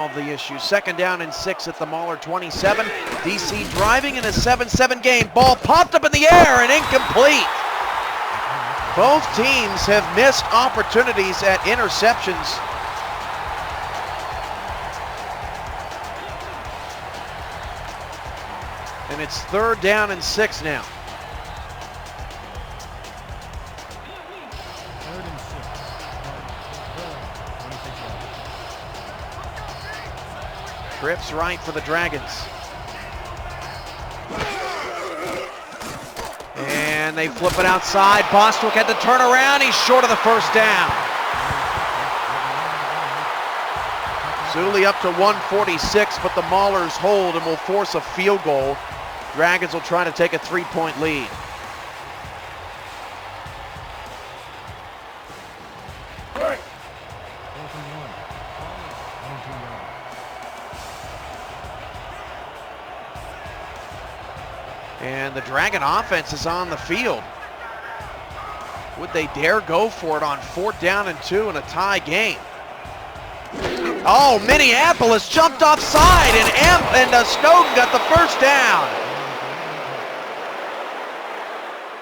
Of the issue. 2nd down and 6 at the Mauler 27. DC driving in a 7-7 game. Ball popped up in the air and incomplete. Both teams have missed opportunities at interceptions. And it's 3rd down and 6 now. Trips right for the Dragons. And they flip it outside. Bostwick had to turn around. He's short of the 1st down. Zuli up to 146, but the Maulers hold and will force a field goal. Dragons will try to take a 3-point lead. And the Dragon offense is on the field. Would they dare go for it on 4th down and 2 in a tie game? Oh, Minneapolis jumped offside and Snowden got the 1st down.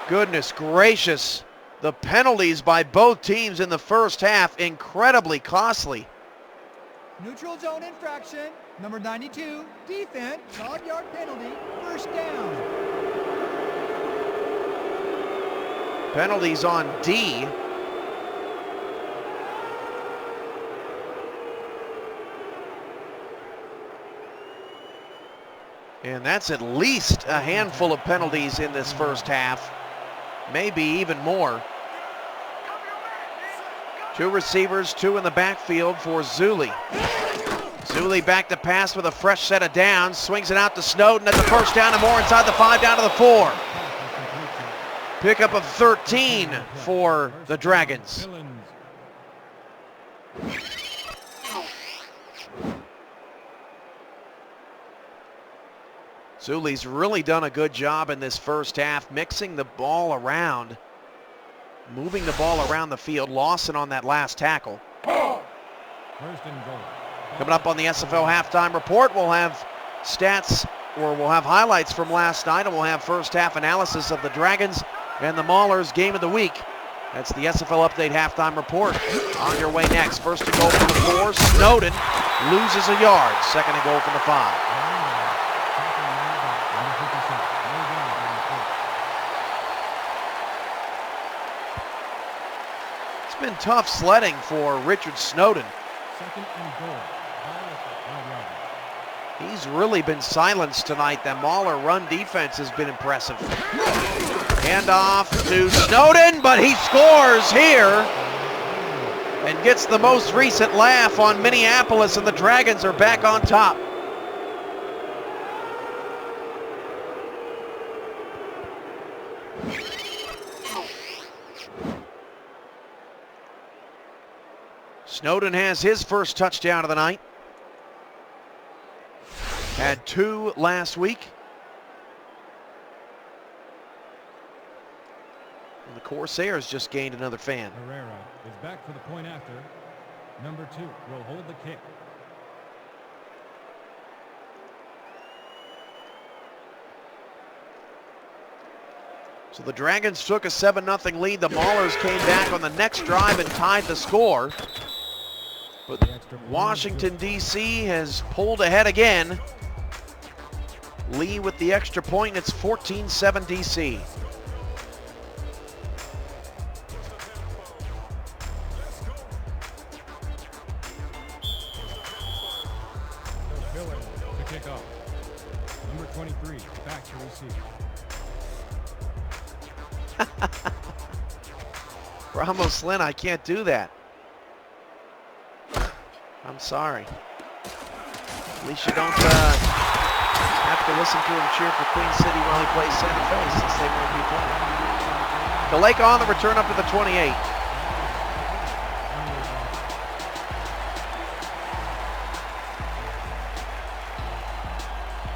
Goodness gracious. The penalties by both teams in the 1st half, incredibly costly. Neutral zone infraction, number 92, defense, 12-yard penalty, 1st down. Penalties on D. And that's at least a handful of penalties in this 1st half, maybe even more. 2 receivers, 2 in the backfield for Zuli. Zuli back to pass with a fresh set of downs, swings it out to Snowden at the 1st down and more inside the 5 down to the 4. Pickup of 13 for the Dragons. Zuli's really done a good job in this 1st half, mixing the ball around, moving the ball around the field. Lawson on that last tackle. 1st and goal. Coming up on the SFL halftime report, we'll have stats, or we'll have highlights from last night, and we'll have 1st half analysis of the Dragons and the Maulers game of the week. That's the SFL Update halftime report. On your way next. 1st and goal from the 4. Snowden loses a yard. 2nd and goal from the 5. It's been tough sledding for Richard Snowden. 2nd and goal. He's really been silenced tonight. The Mauler run defense has been impressive. Handoff to Snowden, but he scores here and gets the most recent laugh on Minneapolis, and the Dragons are back on top. Snowden has his 1st touchdown of the night. Had 2 last week. And the Corsairs just gained another fan. Herrera is back for the point after. Number 2 will hold the kick. So the Dragons took a 7-0 lead. The Maulers came back on the next drive and tied the score. But Washington, D.C. has pulled ahead again. Lee with the extra point, and it's 14-7 D.C. Miller to kick off. Number 23 back to receive. Ramos Lynn, I can't do that. I'm sorry. At least you don't have to listen to him cheer for Queen City while he plays Santa Fe, since they won't be playing. Kaleka on the return up to the 28.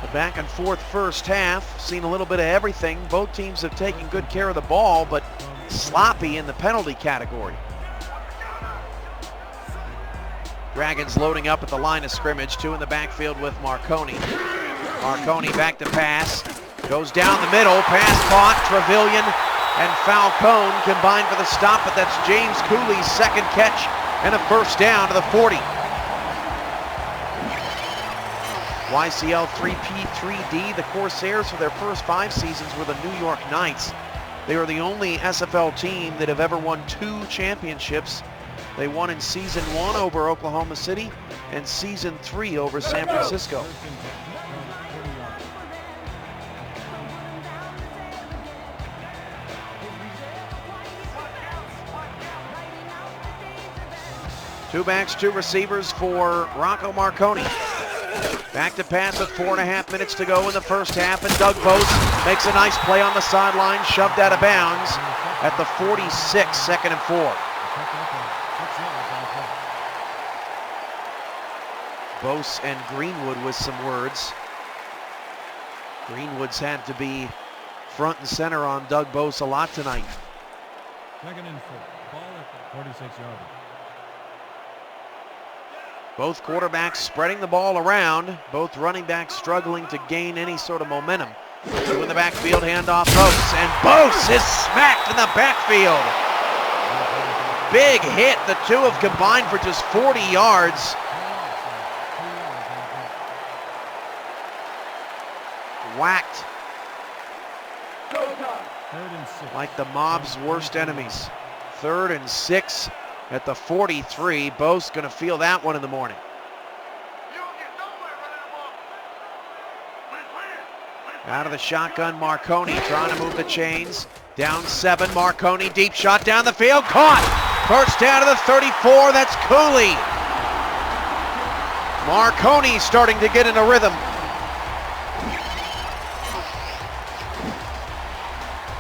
The back and forth 1st half, seen a little bit of everything. Both teams have taken good care of the ball, but sloppy in the penalty category. Dragons loading up at the line of scrimmage. 2 in the backfield with Marconi. Marconi back to pass. Goes down the middle. Pass caught. Trevelyan and Falcone combined for the stop, but that's James Cooley's second catch and a first down to the 40. YCL 3P3D, the Corsairs for their first 5 seasons were the New York Knights. They are the only SFL team that have ever won 2 championships. They won in season 1 over Oklahoma City and season 3 over San Francisco. Two backs, 2 receivers for Rocco Marconi. Back to pass with 4.5 minutes to go in the first half, and Doug Bose makes a nice play on the sideline, shoved out of bounds at the 46, 2nd and 4. Bose and Greenwood with some words. Greenwood's had to be front and center on Doug Bose a lot tonight. 2nd and 4. Ball at the 46-yard line. Both quarterbacks spreading the ball around. Both running backs struggling to gain any sort of momentum. 2 in the backfield, handoff Bose. And Bose is smacked in the backfield. Big hit. The 2 have combined for just 40 yards. Whacked. 3rd and 6. Like the mob's worst enemies. 3rd and 6 at the 43. Bose going to feel that one in the morning. Out of the shotgun, Marconi trying to move the chains. Down 7, Marconi, deep shot down the field, caught. First down to the 34, that's Cooley. Marconi starting to get in a rhythm.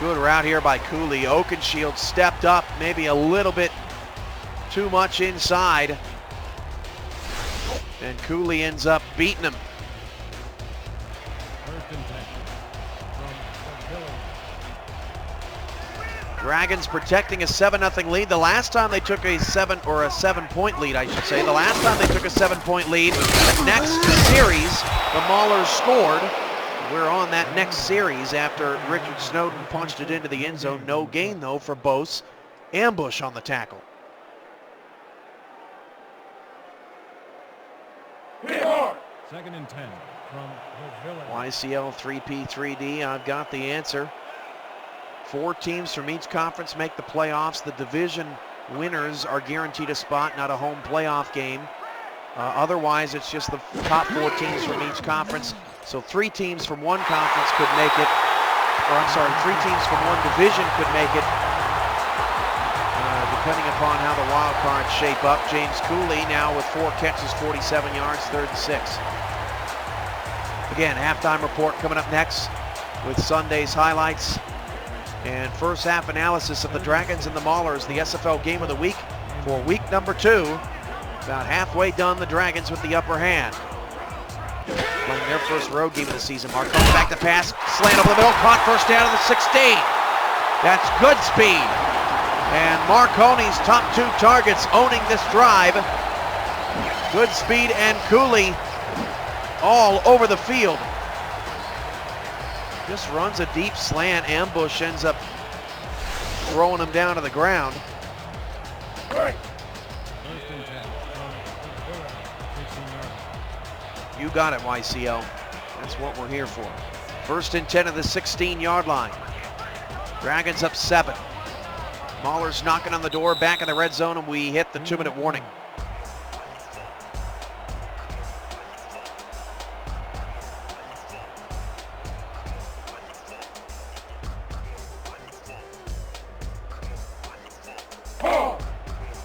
Good route here by Cooley. Oakenshield stepped up, maybe a little bit too much inside. And Cooley ends up beating him. 1st and 10. Dragons protecting a 7-0 lead. The last time they took a 7-point lead, I should say. The last time they took a 7-point lead, the next series, the Maulers scored. We're on that next series after Richard Snowden punched it into the end zone. No gain, though, for Bose. Ambush on the tackle. 2nd and 10 from the Village. YCL 3P3D, I've got the answer. 4 teams from each conference make the playoffs. The division winners are guaranteed a spot, not a home playoff game. Otherwise, it's just the top 4 teams from each conference. So 3 teams from one conference could make it, or I'm sorry, 3 teams from one division could make it, depending upon how the wild cards shape up. James Cooley now with 4 catches, 47 yards, 3rd and 6. Again, halftime report coming up next with Sunday's highlights and first half analysis of the Dragons and the Maulers, the SFL game of the week for week number 2. About halfway done, the Dragons with the upper hand. Playing their first road game of the season. Marconi back to pass, slant over the middle, caught, first down to the 16. That's good speed. And Marconi's top 2 targets owning this drive. Good speed and Cooley all over the field. Just runs a deep slant, ambush, ends up throwing him down to the ground. 1st and 10 from the Village. 16-yard. You got it, YCL. That's what we're here for. 1st and 10 of the 16-yard line. Dragons up 7. Maulers knocking on the door, back in the red zone, and we hit the 2-minute warning.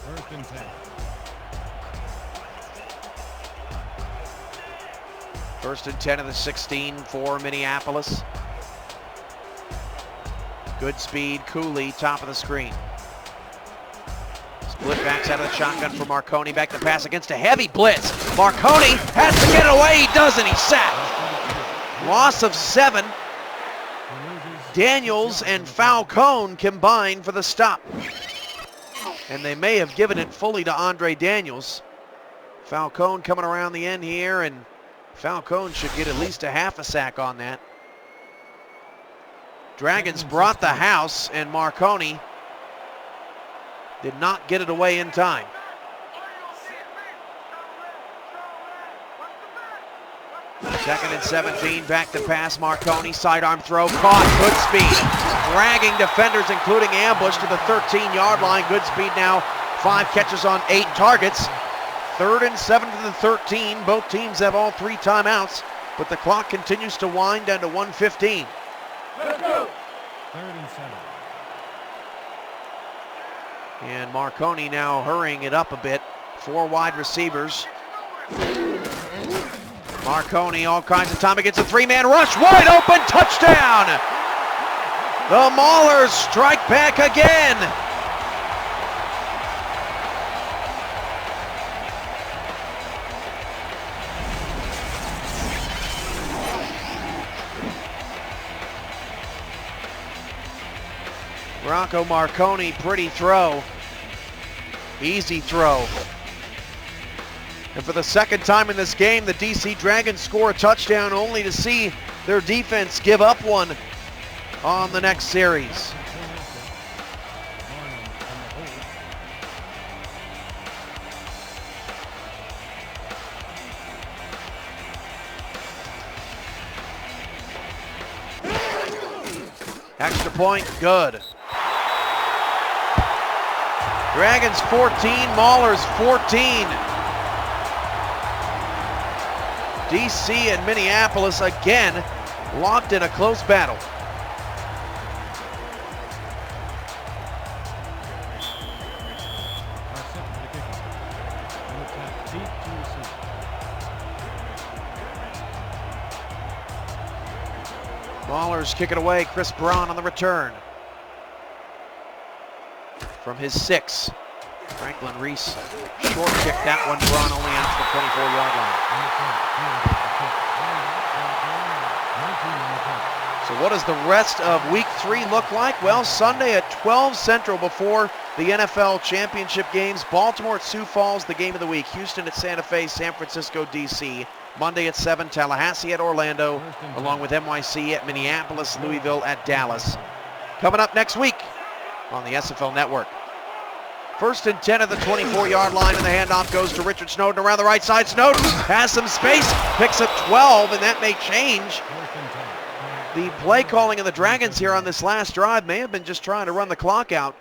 First and 10. First and 10 of the 16 for Minneapolis. Good speed, Cooley, top of the screen. Split backs out of the shotgun for Marconi. Back to pass against a heavy blitz. Marconi has to get it away. He doesn't. He's sacked. Loss of 7. Daniels and Falcone combine for the stop. And they may have given it fully to Andre Daniels. Falcone coming around the end here, and Falcone should get at least a half a sack on that. Dragons brought the house, and Marconi did not get it away in time. Second and 17, back to pass. Marconi, sidearm throw, caught, good speed. Dragging defenders, including ambush, to the 13-yard line. Good speed now, 5 catches on 8 targets. 3rd and 7 to the 13. Both teams have all 3 timeouts, but the clock continues to wind down to 1:15. Let's go. 3rd and 7. And Marconi now hurrying it up a bit. 4 wide receivers. Marconi, all kinds of time against a 3-man rush. Wide open, touchdown! The Maulers strike back again. Bronco Marconi, pretty throw. Easy throw. And for the second time in this game, the DC Dragons score a touchdown only to see their defense give up one on the next series. Extra point, good. Dragons 14, Maulers 14. DC and Minneapolis again locked in a close battle. Maulers kick it away. Chris Braun on the return. From his 6. Franklin Reese short kick that one. Braun only out to the 24-yard line. So what does the rest of week 3 look like? Well, Sunday at 12 Central before the NFL championship games. Baltimore at Sioux Falls, the game of the week. Houston at Santa Fe, San Francisco, DC. Monday at 7, Tallahassee at Orlando, along with NYC at Minneapolis, Louisville at Dallas. Coming up next week on the SFL Network. 1st and 10 at the 24-yard line, and the handoff goes to Richard Snowden around the right side. Snowden has some space, picks up 12, and that may change. The play calling of the Dragons here on this last drive may have been just trying to run the clock out.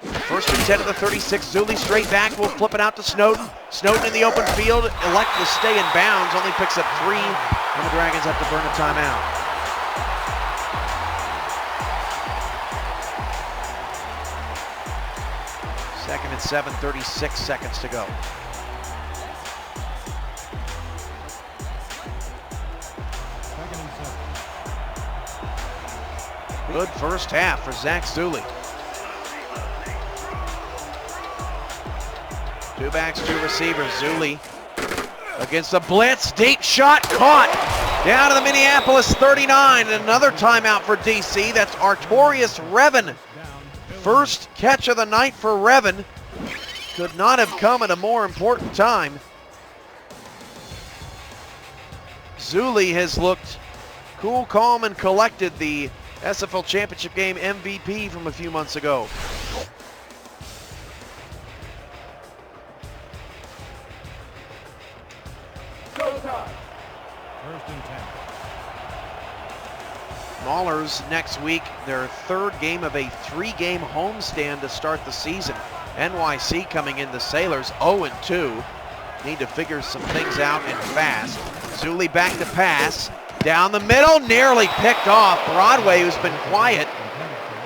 1st and 10 at the 36. Zuli straight back, will flip it out to Snowden. Snowden in the open field, elect to stay in bounds, only picks up 3, and the Dragons have to burn a timeout. Second and 7, 36 seconds to go. Good first half for Zach Zuli. 2 backs, 2 receivers. Zuli against the blitz, deep shot, caught down to the Minneapolis 39. And another timeout for DC. That's Artorius Revan. First catch of the night for Revan. Could not have come at a more important time. Zuli has looked cool, calm, and collected, the SFL Championship game MVP from a few months ago. Maulers next week, their 3rd game of a 3-game homestand to start the season. NYC coming in, the Sailors 0-2. Need to figure some things out and fast. Zuli back to pass. Down the middle, nearly picked off. Broadway, who's been quiet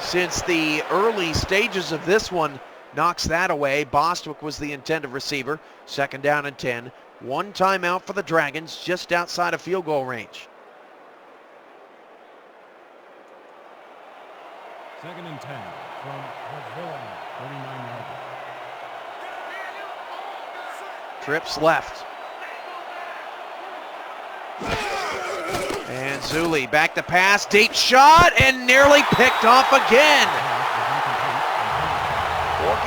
since the early stages of this one, knocks that away. Bostwick was the intended receiver. 2nd down and 10. 1 timeout for the Dragons, just outside of field goal range. 2nd and 10 from Villa, 39-yard. Trips left. And Zuli back to pass, deep shot, and nearly picked off again.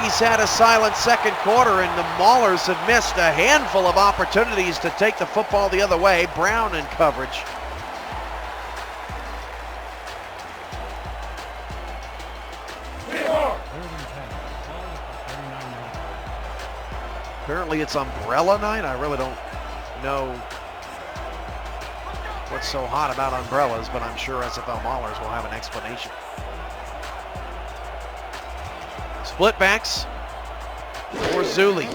Hokies had a silent second quarter, and the Maulers have missed a handful of opportunities to take the football the other way. Brown in coverage. Apparently it's umbrella night. I really don't know what's so hot about umbrellas, but I'm sure SFL Maulers will have an explanation. Split backs for Zuli.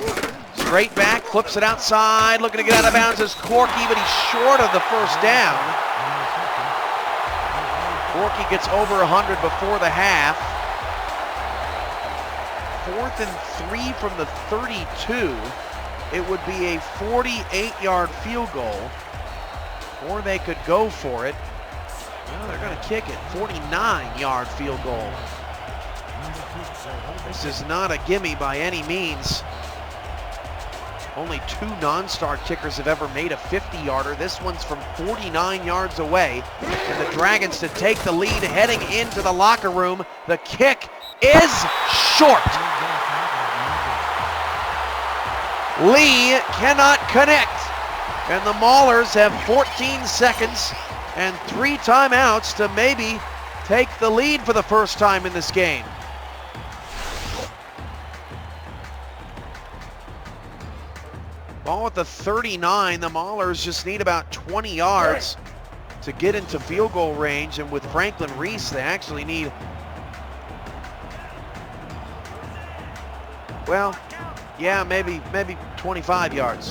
Straight back, flips it outside, looking to get out of bounds is Corky, but he's short of the first down. Corky gets over 100 before the half. 4th and 3 from the 32. It would be a 48-yard field goal, or they could go for it. Well, they're going to kick it. 49-yard field goal. This is not a gimme by any means. Only 2 non-star kickers have ever made a 50-yarder. This one's from 49 yards away. And the Dragons to take the lead heading into the locker room. The kick is short. Lee cannot connect. And the Maulers have 14 seconds and 3 timeouts to maybe take the lead for the first time in this game. Ball at the 39. The Maulers just need about 20 yards to get into field goal range, and with Franklin Reese, they actually need, well, yeah, maybe 25 yards.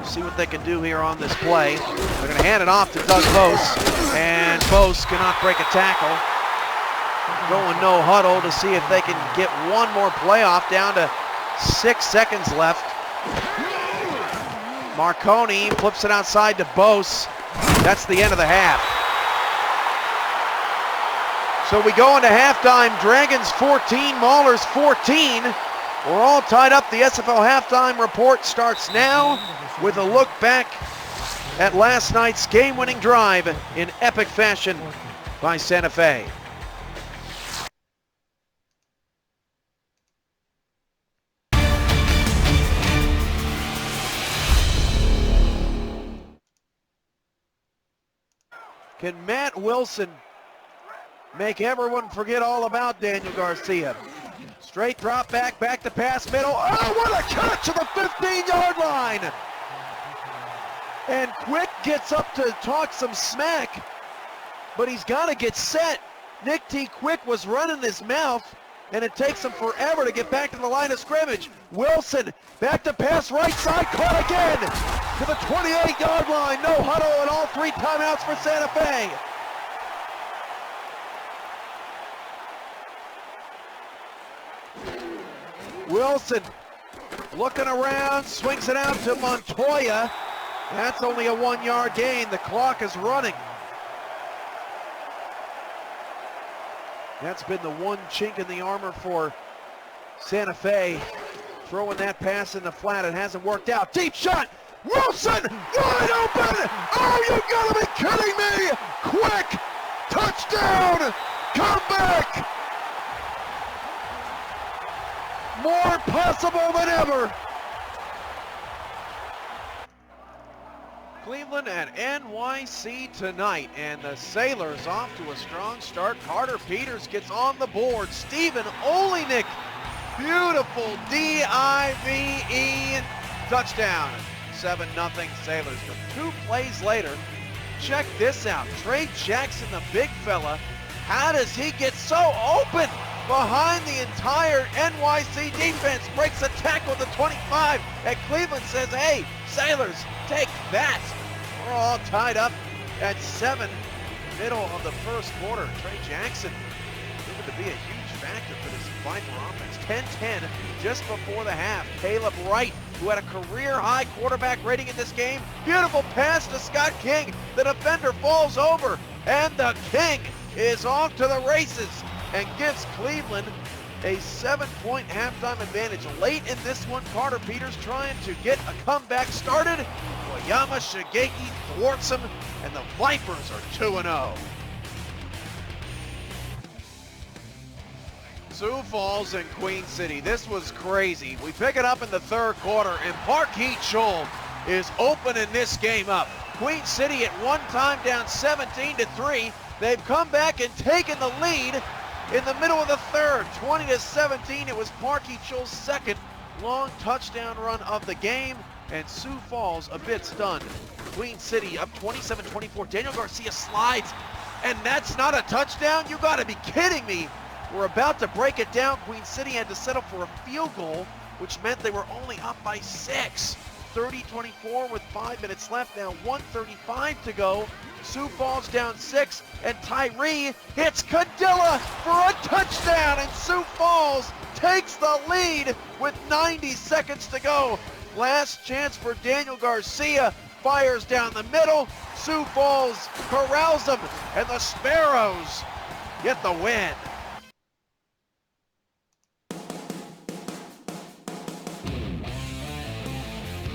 See what they can do here on this play. They're going to hand it off to Doug Bose, and Bose cannot break a tackle. Going no huddle to see if they can get one more playoff, down to 6 seconds left. Marconi flips it outside to Bose. That's the end of the half. So we go into halftime. Dragons 14, Maulers 14. We're all tied up. The SFL halftime report starts now with a look back at last night's game-winning drive in epic fashion by Santa Fe. Can Matt Wilson make everyone forget all about Daniel Garcia? Straight drop back, back to pass middle. Oh, what a catch to the 15-yard line! And Quick gets up to talk some smack, but he's got to get set. Nick T. Quick was running his mouth, and it takes him forever to get back to the line of scrimmage. Wilson back to pass right side, caught again to the 28-yard line. No huddle and all 3 timeouts for Santa Fe. Wilson looking around, swings it out to Montoya. That's only a 1-yard gain. The clock is running. That's been the one chink in the armor for Santa Fe. Throwing that pass in the flat, it hasn't worked out. Deep shot, Wilson, wide open! Oh, you gotta be kidding me! Quick, touchdown, comeback! More possible than ever. Cleveland at NYC tonight, and the Sailors off to a strong start. Carter Peters gets on the board. Stephen Olenek, beautiful D-I-V-E touchdown. 7-0 Sailors. But 2 plays later, check this out. Trey Jackson, the big fella, how does he get so open behind the entire NYC defense? Breaks a tackle at the 25, and Cleveland says, hey, Sailors, take that. We're all tied up at 7, middle of the first quarter. Trey Jackson proven to be a huge factor for this Viper offense. 10-10 just before the half. Caleb Wright, who had a career-high quarterback rating in this game. Beautiful pass to Scott King. The defender falls over, and the King is off to the races and gives Cleveland a 7-point halftime advantage. Late in this one, Carter Peters trying to get a comeback started. Wayama Shigeki thwarts him, and the Vipers are 2-0. Sioux Falls and Queen City. This was crazy. We pick it up in the third quarter, and Parkeet Scholl is opening this game up. Queen City at one time down 17-3. They've come back and taken the lead in the middle of the third. 20-17. It was Parkeet Scholl's second long touchdown run of the game, and Sioux Falls a bit stunned. Queen City up 27-24. Daniel Garcia slides, and that's not a touchdown? You gotta be kidding me. We're about to break it down. Queen City had to settle for a field goal, which meant they were only up by 6. 30-24 with 5 minutes left. Now 1:35 to go. Sioux Falls down 6, and Tyree hits Cadilla for a touchdown, and Sioux Falls takes the lead with 90 seconds to go. Last chance for Daniel Garcia. Fires down the middle. Sioux Falls corrals them, and the Sparrows get the win.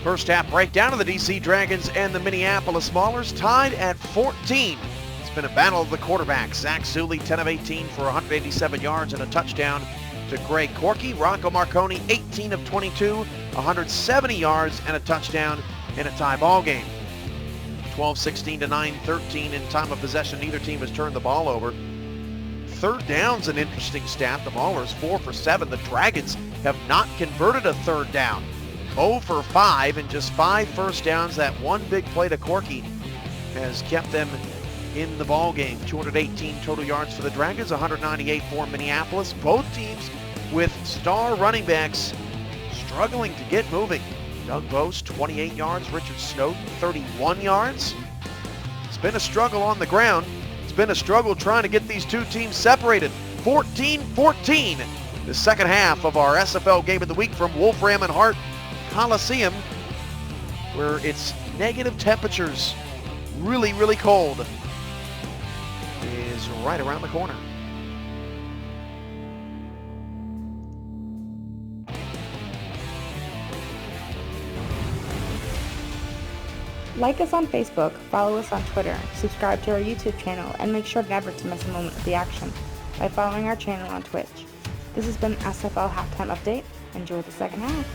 First half breakdown of the DC Dragons and the Minneapolis Maulers tied at 14. It's been a battle of the quarterbacks. Zach Zuley, 10 of 18 for 187 yards and a touchdown to Greg Corky. Rocco Marconi, 18 of 22, 170 yards and a touchdown in a tie ball game. 12-16 to 9-13 in time of possession. Neither team has turned the ball over. Third down's an interesting stat. The Maulers 4 for 7. The Dragons have not converted a third down. 0 for 5 and just 5 first downs. That one big play to Corky has kept them in the ball game. 218 total yards for the Dragons, 198 for Minneapolis. Both teams with star running backs struggling to get moving. Doug Bose, 28 yards. Richard Snowden, 31 yards. It's been a struggle on the ground. It's been a struggle trying to get these two teams separated. 14-14, the second half of our SFL Game of the Week from Wolfram and Hart Coliseum, where it's negative temperatures, really, really cold, is right around the corner. Like us on Facebook, follow us on Twitter, subscribe to our YouTube channel, and make sure never to miss a moment of the action by following our channel on Twitch. This has been SFL Halftime Update. Enjoy the second half.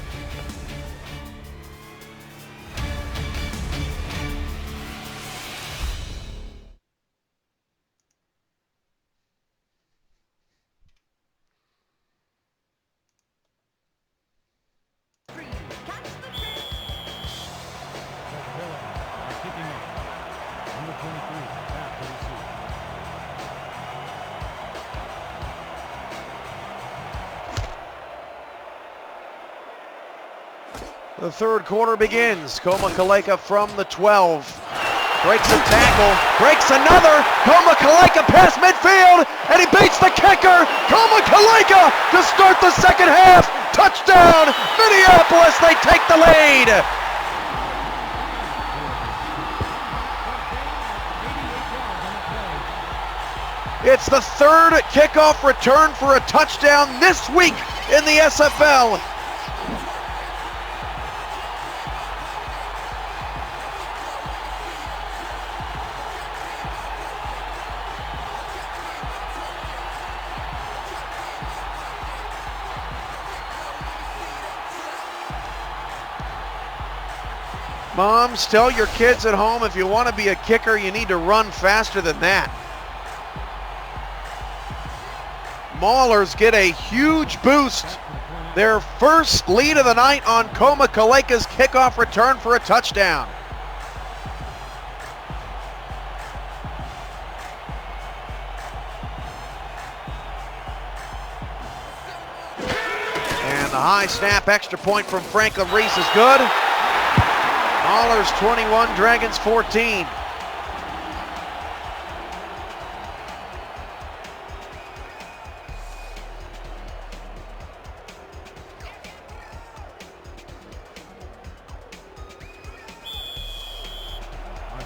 The third quarter begins. Koma-Kaleka from the 12. Breaks a tackle, breaks another. Koma-Kaleka past midfield, and he beats the kicker. Koma-Kaleka to start the second half. Touchdown, Minneapolis, they take the lead. It's the third kickoff return for a touchdown this week in the SFL. Moms, tell your kids at home if you want to be a kicker, you need to run faster than that. Maulers get a huge boost. Their first lead of the night on Koma-Kaleka's kickoff return for a touchdown. And the high snap extra point from Franklin Reese is good. Maulers 21, Dragons 14.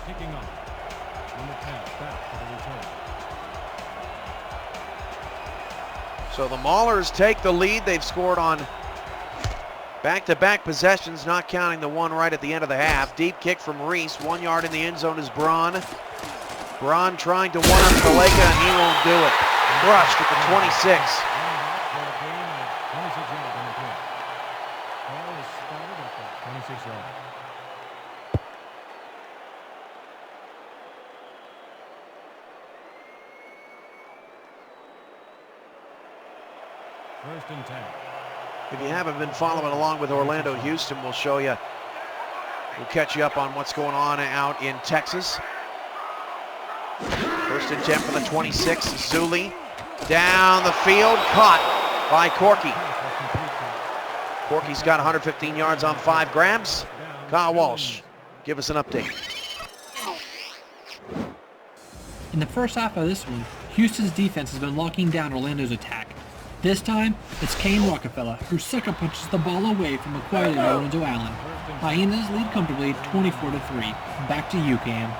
Kicking off. Number 10, back for the return. So the Maulers take the lead. They've scored on back-to-back possessions, not counting the one right at the end of the half. Deep kick from Reese. 1 yard in the end zone is Braun. Braun trying to one-up Kaleka, and he won't do it. Crushed at the 26. First and 10. If you haven't been following along with Orlando Houston, we'll show you. We'll catch you up on what's going on out in Texas. First and 10 for the 26. Zuli down the field, caught by Corky. Corky's got 115 yards on 5 grabs. Kyle Walsh, give us an update. In the first half of this one, Houston's defense has been locking down Orlando's attack. This time, it's Kane Rockefeller who sucker punches the ball away from a quieted Lorenzo Allen. Hyenas lead comfortably 24-3. Back to you, Cam.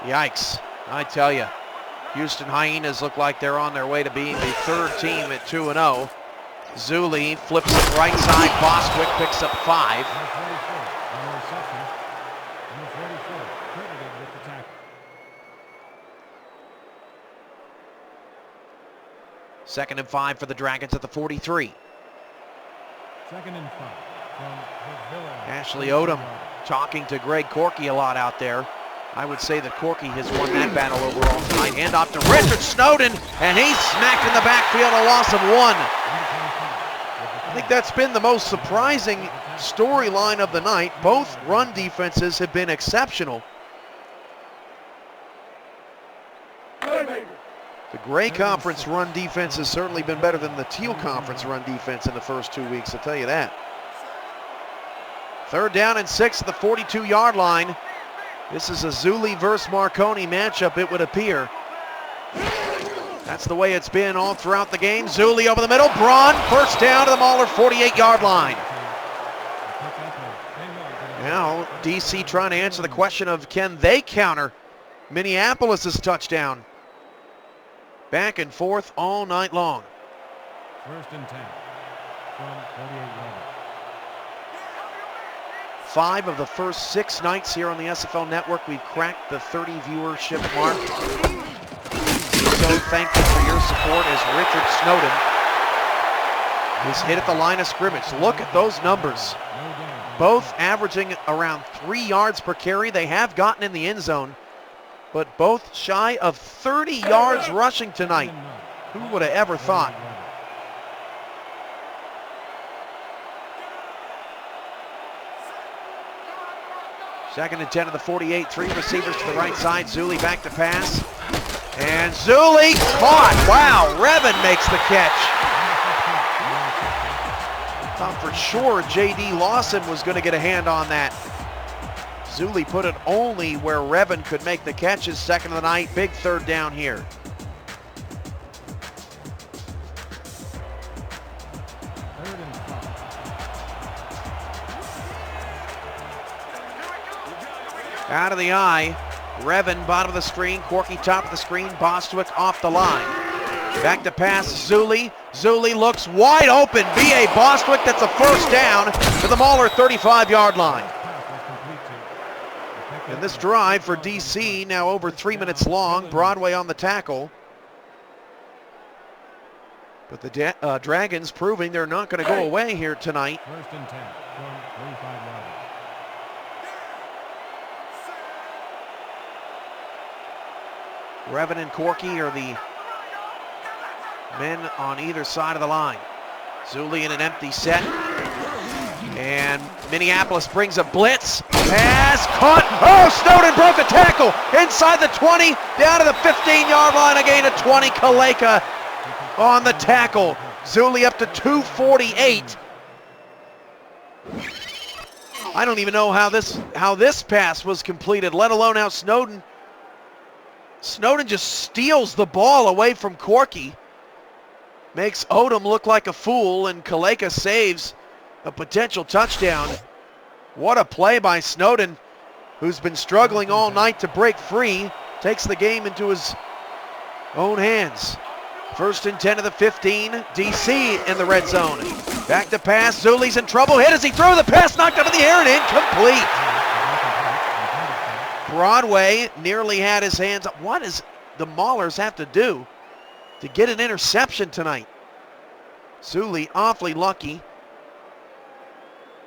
Yikes, I tell you. Houston Hyenas look like they're on their way to being the 3rd team at 2-0. Zuli flips it right side. Bostwick picks up 5. Number 44 on the reception. Number 44 credited with the tackle. Second and 5 for the Dragons at the 43. Second and 5 from the Villa. Ashley Odom talking to Greg Corky a lot out there. I would say that Corky has won that battle overall tonight. Hand off to Richard Snowden, and he's smacked in the backfield, a loss of 1. I think that's been the most surprising storyline of the night. Both run defenses have been exceptional. The Gray Conference run defense has certainly been better than the Teal Conference run defense in the first 2 weeks, I'll tell you that. 3rd down and 6 at the 42-yard line. This is a Zuli versus Marconi matchup, it would appear. That's the way it's been all throughout the game. Zuli over the middle. Braun, first down to the Mauler 48-yard line. Now, DC trying to answer the question of can they counter Minneapolis' touchdown? Back and forth all night long. First and 10 from 48-yard. 5 of the first 6 nights here on the SFL Network, we've cracked the 30 viewership mark. So thankful for your support as Richard Snowden is hit at the line of scrimmage. Look at those numbers. Both averaging around 3 yards per carry. They have gotten in the end zone, but both shy of 30 yards rushing tonight. Who would have ever thought? Second and 10 to the 48, 3 receivers to the right side. Zuli back to pass. And Zuli caught. Wow, Revin makes the catch. Thought for sure J.D. Lawson was going to get a hand on that. Zuli put it only where Revin could make the catches. Second of the night, big 3rd down here. Out of the eye, Revin bottom of the screen, Corky top of the screen, Bostwick off the line. Back to pass, Zuli. Zuli looks wide open. B.A. Bostwick, that's a first down to the Mauler 35-yard line. And this drive for DC now over 3 minutes long. Broadway on the tackle. But the Dragons proving they're not going to go away here tonight. First and 10 from 35-yard. Revin and Corky are the men on either side of the line. Zuli in an empty set. And Minneapolis brings a blitz. Pass caught. Oh, Snowden broke a tackle. Inside the 20, down to the 15-yard line. A gain of 20. Kaleka on the tackle. Zuli up to 248. I don't even know how this pass was completed, let alone how Snowden just steals the ball away from Corky. Makes Odom look like a fool, and Kaleka saves a potential touchdown. What a play by Snowden, who's been struggling all night to break free. Takes the game into his own hands. First and 10 to the 15. DC in the red zone. Back to pass. Zuli's in trouble. Hit as he threw the pass. Knocked up in the air and incomplete. Broadway nearly had his hands up. What does the Maulers have to do to get an interception tonight? Zuli awfully lucky.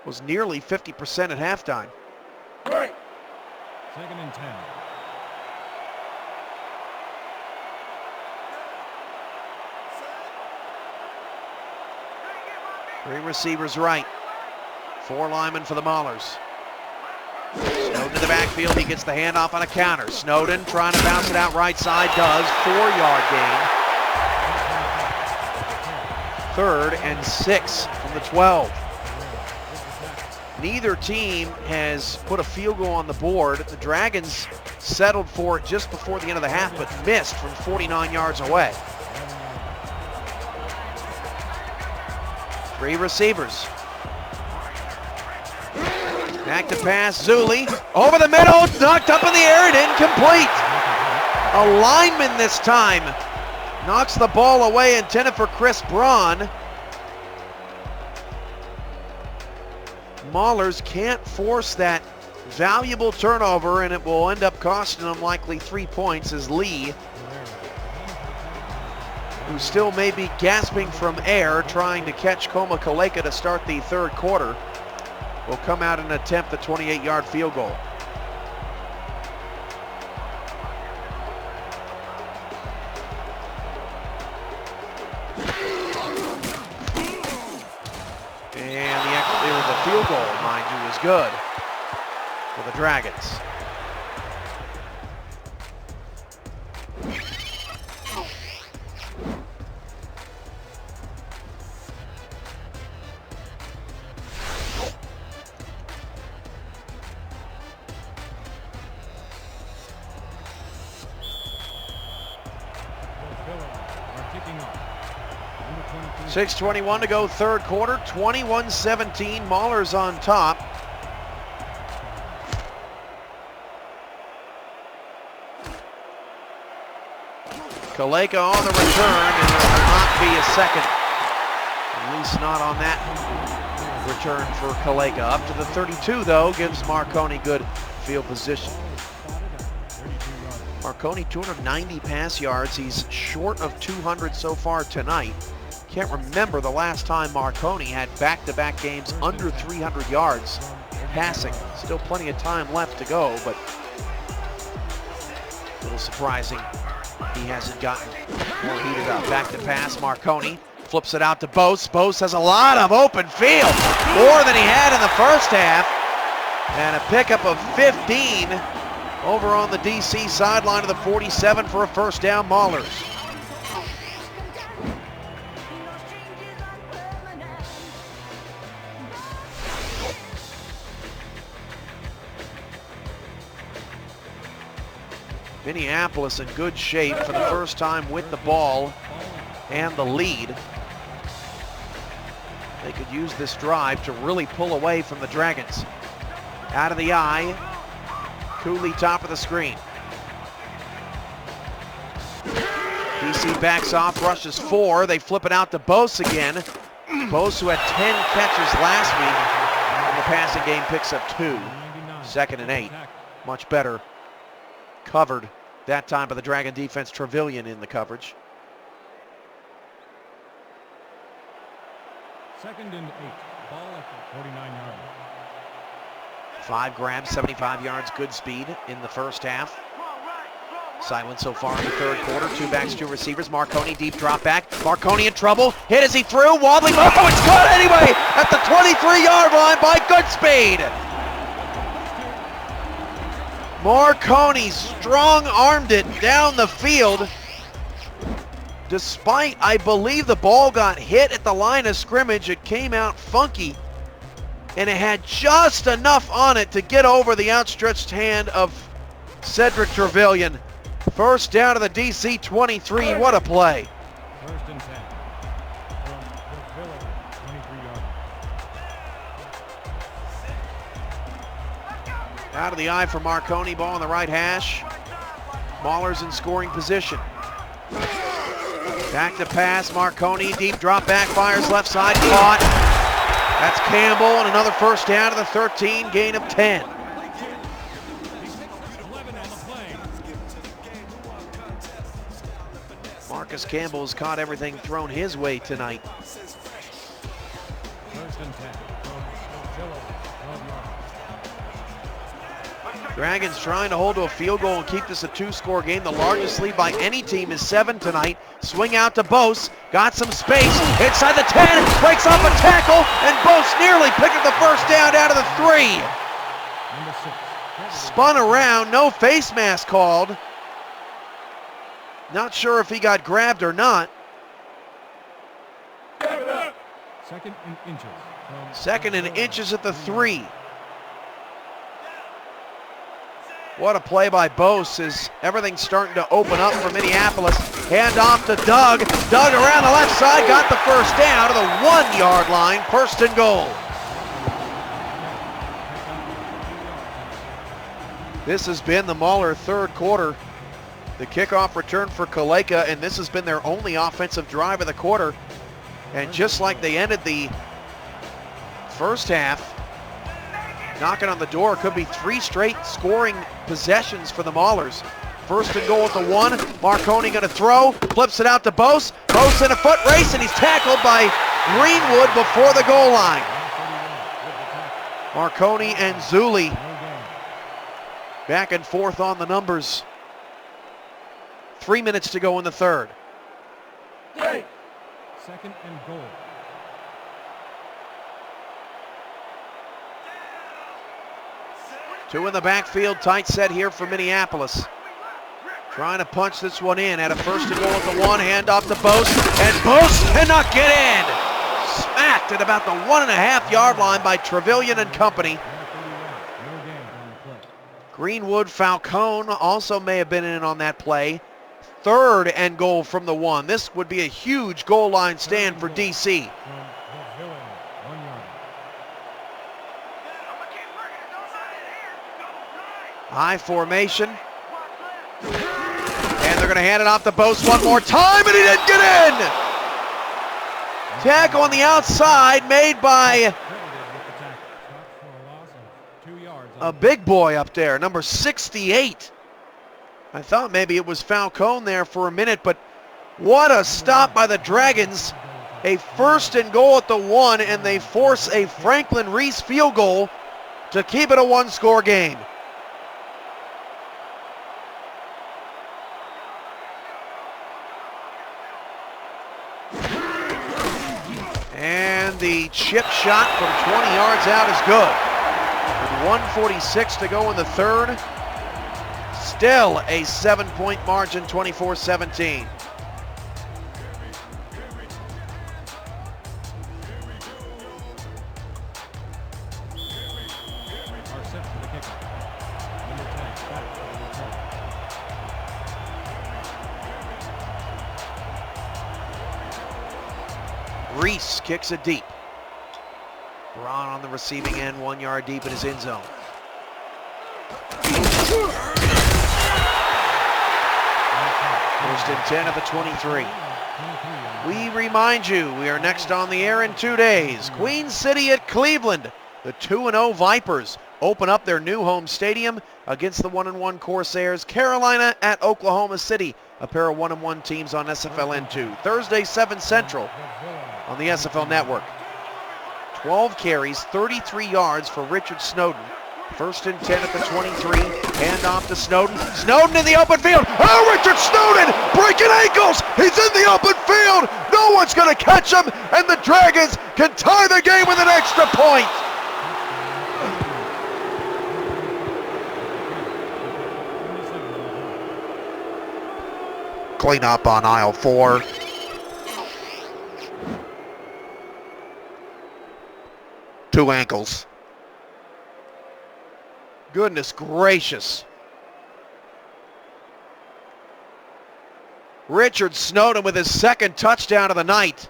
Was nearly 50% at halftime. Second and 10. Three receivers right. Four linemen for the Maulers. Snowden to the backfield. He gets the handoff on a counter. Snowden trying to bounce it out right side. Does. 4-yard gain. 3rd and 6 from the 12. Neither team has put a field goal on the board. The Dragons settled for it just before the end of the half, but missed from 49 yards away. Three receivers. Back to pass, Zuli. Over the middle, knocked up in the air and incomplete. A lineman this time knocks the ball away, intended for Chris Braun. Maulers can't force that valuable turnover, and it will end up costing them likely 3 points as Lee, who still may be gasping from air, trying to catch Koma Kaleka to start the 3rd quarter, will come out and attempt the 28-yard field goal. And the field goal, mind you, is good for the Dragons. Are kicking off. Number 22. 6:21 to go, 3rd quarter, 21-17, Maulers on top. Kaleka on the return, and there will not be a second, at least not on that return for Kaleka. Up to the 32 though, gives Marconi good field position. Marconi 290 pass yards. He's short of 200 so far tonight. Can't remember the last time Marconi had back-to-back games under 300 yards passing. Still plenty of time left to go, but a little surprising he hasn't gotten more heated up. Back to pass, Marconi flips it out to Bose. Bose has a lot of open field, more than he had in the first half, and a pickup of 15 over on the DC sideline of the 47 for a first down, Maulers. Minneapolis in good shape for the first time with the ball and the lead. They could use this drive to really pull away from the Dragons. Out of the eye, Cooley top of the screen. DC backs off, rushes 4. They flip it out to Bose again. Bose, who had 10 catches last week in the passing game, picks up 2. 2nd and 8. Much better covered that time by the Dragon defense. Trevelyan in the coverage. 2nd and 8. Ball at the 49-yard line. 5 grabs, 75 yards, good speed in the first half. Silent so far in the 3rd quarter. 2 backs, 2 receivers. Marconi deep drop back. Marconi in trouble. Hit as he threw. Wobbling. Oh, it's caught anyway at the 23-yard line by Goodspeed. Marconi strong-armed it down the field. Despite, I believe, the ball got hit at the line of scrimmage, it came out funky, and it had just enough on it to get over the outstretched hand of Cedric Trevelyan. First down to the DC 23. What a play. 1st and 10. From the Village, 23-yard. Out of the eye for Marconi, ball on the right hash. Maulers in scoring position. Back to pass, Marconi, deep drop back, fires left side, caught. That's Campbell, and another first down to the 13, gain of 10. 11 on the play. Marcus Campbell has caught everything thrown his way tonight. 1st and 10. From the Village, 12 yards. Dragons trying to hold to a field goal and keep this a 2-score game. The largest lead by any team is 7 tonight. Swing out to Bose, got some space, inside the 10, breaks off a tackle, and Bose nearly picked up the first down out of the 3. Number 6. Spun around, no face mask called. Not sure if he got grabbed or not. Second and inches. Second and inches at the 3. What a play by Bose as everything's starting to open up for Minneapolis. Hand off to Doug. Doug around the left side, got the first down to the 1-yard line. First and goal. This has been the Mahler third quarter. The kickoff return for Kaleka, and this has been their only offensive drive of the quarter. And just like they ended the first half, knocking on the door, could be 3 straight scoring possessions for the Maulers. First and goal at the 1. Marconi going to throw, flips it out to Bose. Bose in a foot race, and he's tackled by Greenwood before the goal line. Marconi and Zuli back and forth on the numbers. 3 minutes to go in the third. Second and goal. Two in the backfield, tight set here for Minneapolis. Trying to punch this one in. At a first and goal at the 1, hand off to Bose, and Bose cannot get in. Smacked at about the 1.5-yard line by Trevelyan and company. Greenwood, Falcone also may have been in on that play. Third and goal from the 1. This would be a huge goal line stand for DC. High formation. And they're going to hand it off to Bose one more time, and he didn't get in! Tackle on the outside made by a big boy up there, number 68. I thought maybe it was Falcone there for a minute, but what a stop by the Dragons. A first and goal at the 1, and they force a Franklin Reese field goal to keep it a 1-score game. And the chip shot from 20 yards out is good. With 1:46 to go in the third. Still a 7-point margin, 24-17. Reese kicks it deep. Braun on the receiving end, 1 yard deep in his end zone. First and 10 at the 23. We remind you, we are next on the air in 2 days. Queen City at Cleveland. The 2-0 Vipers open up their new home stadium against the 1-1 Corsairs. Carolina at Oklahoma City, a pair of 1-1 teams on SFLN2. Thursday, 7 Central on the SFL Network. 12 carries, 33 yards for Richard Snowden. First and 10 at the 23. Hand off to Snowden. Snowden in the open field. Oh, Richard Snowden breaking ankles. He's in the open field. No one's going to catch him, and the Dragons can tie the game with an extra point. Clean up on aisle 4. Two ankles. Goodness gracious. Richard Snowden with his second touchdown of the night.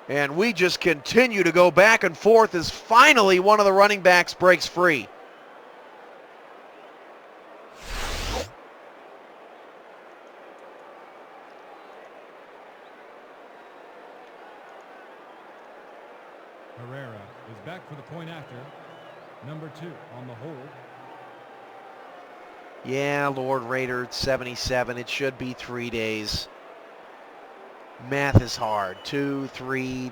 And we just continue to go back and forth as finally one of the running backs breaks free. Herrera is back for the point after. Number 2 on the hold. Yeah, Lord Raider, 77. It should be 3 days. Math is hard. 2, 3.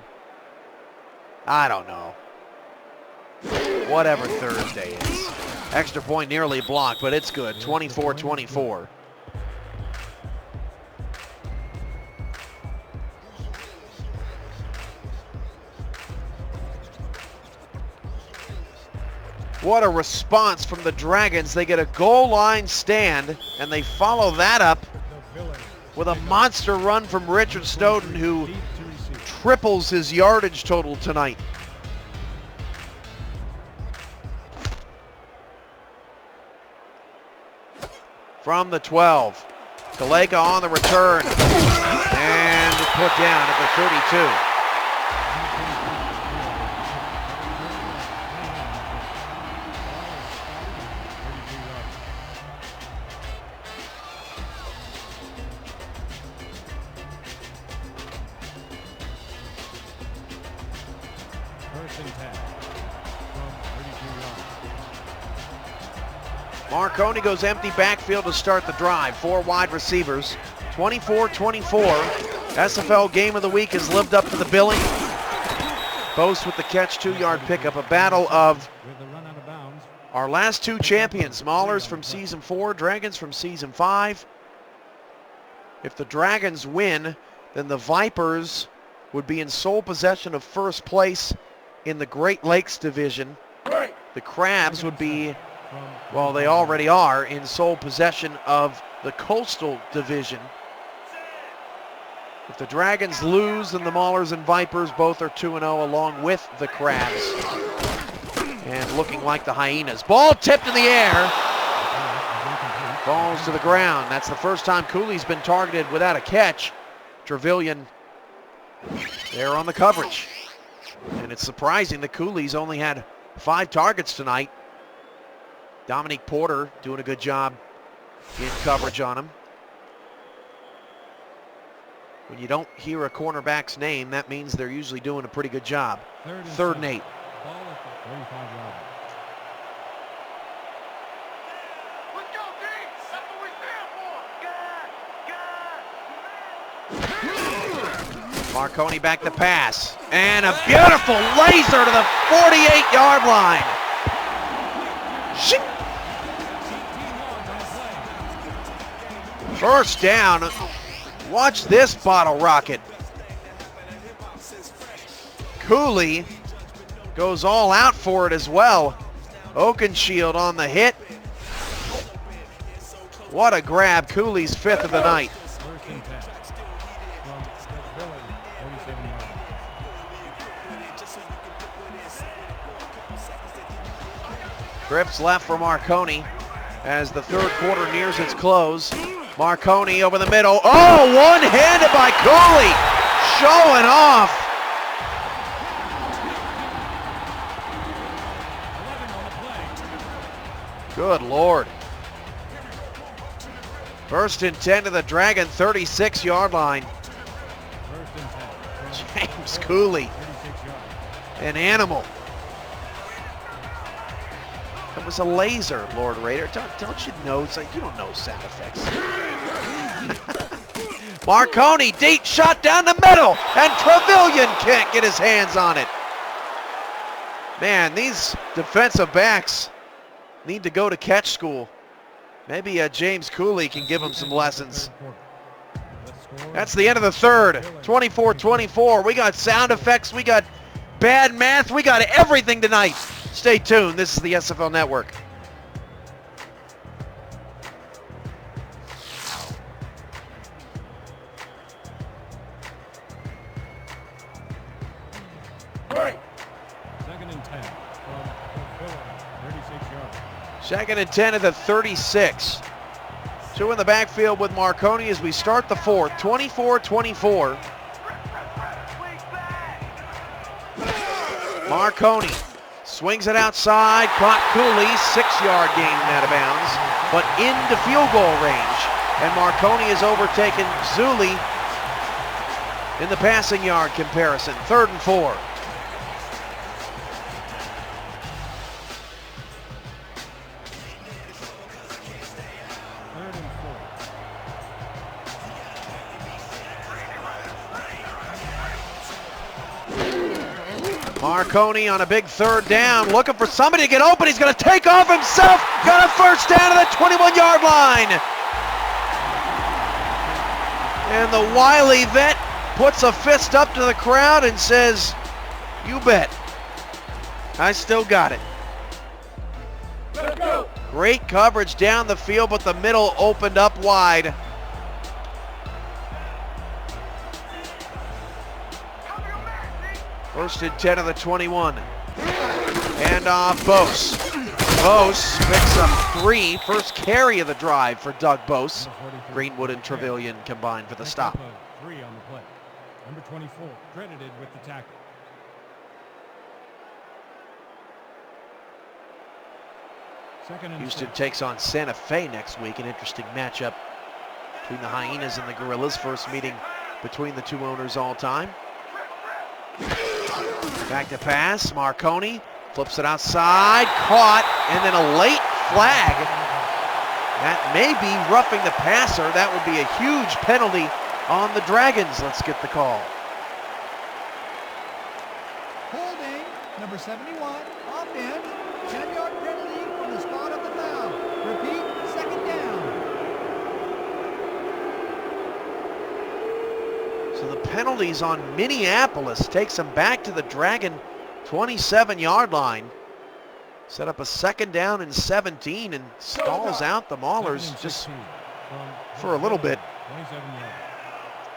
I don't know. whatever Thursday is. Extra point nearly blocked, but it's good. 24-24. What a response from the Dragons. They get a goal line stand, and they follow that up with a monster run from Richard Snowden, who triples his yardage total tonight. From the 12, Galega on the return, and put down at the 32. Marconi goes empty backfield to start the drive. 4 wide receivers. 24-24. SFL Game of the Week has lived up to the billing. Boast with the catch, 2-yard pickup. A battle of our last 2 champions. Maulers from season 4, Dragons from season 5. If the Dragons win, then the Vipers would be in sole possession of first place in the Great Lakes division. The Crabs would be, well, they already are in sole possession of the Coastal division. If the Dragons lose, then the Maulers and Vipers both are 2-0 along with the Crabs. And looking like the Hyenas. Ball tipped in the air. Falls to the ground. That's the first time Cooley's been targeted without a catch. Trevelyan there on the coverage. And it's surprising that Cooley's only had 5 targets tonight. Dominique Porter doing a good job in coverage on him. When you don't hear a cornerback's name, that means they're usually doing a pretty good job. 3rd and 8. Marconi back to pass. And a beautiful laser to the 48-yard line. First down. Watch this bottle rocket. Cooley goes all out for it as well. Oakenshield on the hit. What a grab. Cooley's 5th of the night. Grips left for Marconi as the 3rd quarter nears its close. Marconi over the middle. Oh, one-handed by Cooley. Showing off. Good Lord. 1st and 10 to the Dragon 36-yard line. James Cooley, an animal. It was a laser, Lord Raider. Don't you know? It's like you don't know sound effects. Marconi, deep shot down the middle, and Trevelyan can't get his hands on it. Man, these defensive backs need to go to catch school. Maybe James Cooley can give them some lessons. That's the end of the 3rd. 24-24. We got sound effects. We got bad math. We got everything tonight. Stay tuned. This is the SFL Network. Second and 10 at the 36. 2 in the backfield with Marconi as we start the 4th. 24-24. Marconi swings it outside, caught Cooley, 6-yard gain out of bounds, but into field goal range. And Marconi has overtaken Zuli in the passing yard comparison. 3rd and 4. Marconi on a big third down, looking for somebody to get open. He's going to take off himself. Got a first down at the 21-yard line. And the wily vet puts a fist up to the crowd and says, "You bet. I still got it." Let's go. Great coverage down the field, but the middle opened up wide. First and 10 of the 21. And off Bose. Bose picks up 3. First carry of the drive for Doug Bose. Greenwood and Trevelyan combined for the stop. 3 on the play. Number 24, credited with the tackle. Houston takes on Santa Fe next week. An interesting matchup between the Hyenas and the Gorillas. First meeting between the two owners all time. Back to pass, Marconi flips it outside, caught, and then a late flag. That may be roughing the passer. That would be a huge penalty on the Dragons. Let's get the call. Holding, number 71, offense, 10-yard penalty from the spot of the foul. Repeat, second down. So the penalties on Minneapolis takes them back to the Dragon 27-yard line. Set up a second down and 17 and stalls out the Maulers just for a little bit.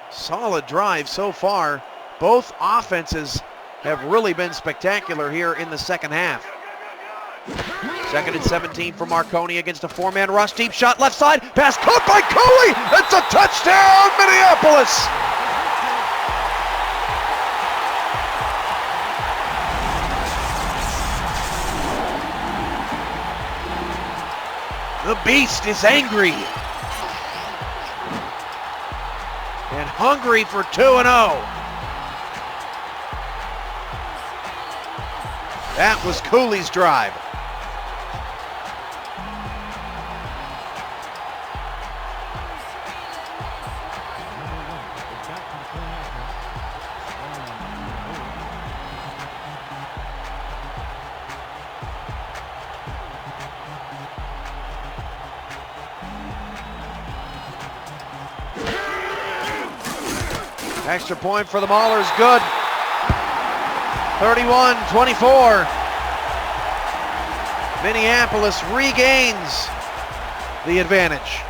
Solid drive so far. Both offenses have really been spectacular here in the second half. Second and 17 for Marconi against a 4-man rush. Deep shot left side. Pass caught by Cooley. It's a touchdown, Minneapolis. The beast is angry and hungry for 2-0. That was Cooley's drive. Extra point for the Maulers, good. 31-24. Minneapolis regains the advantage.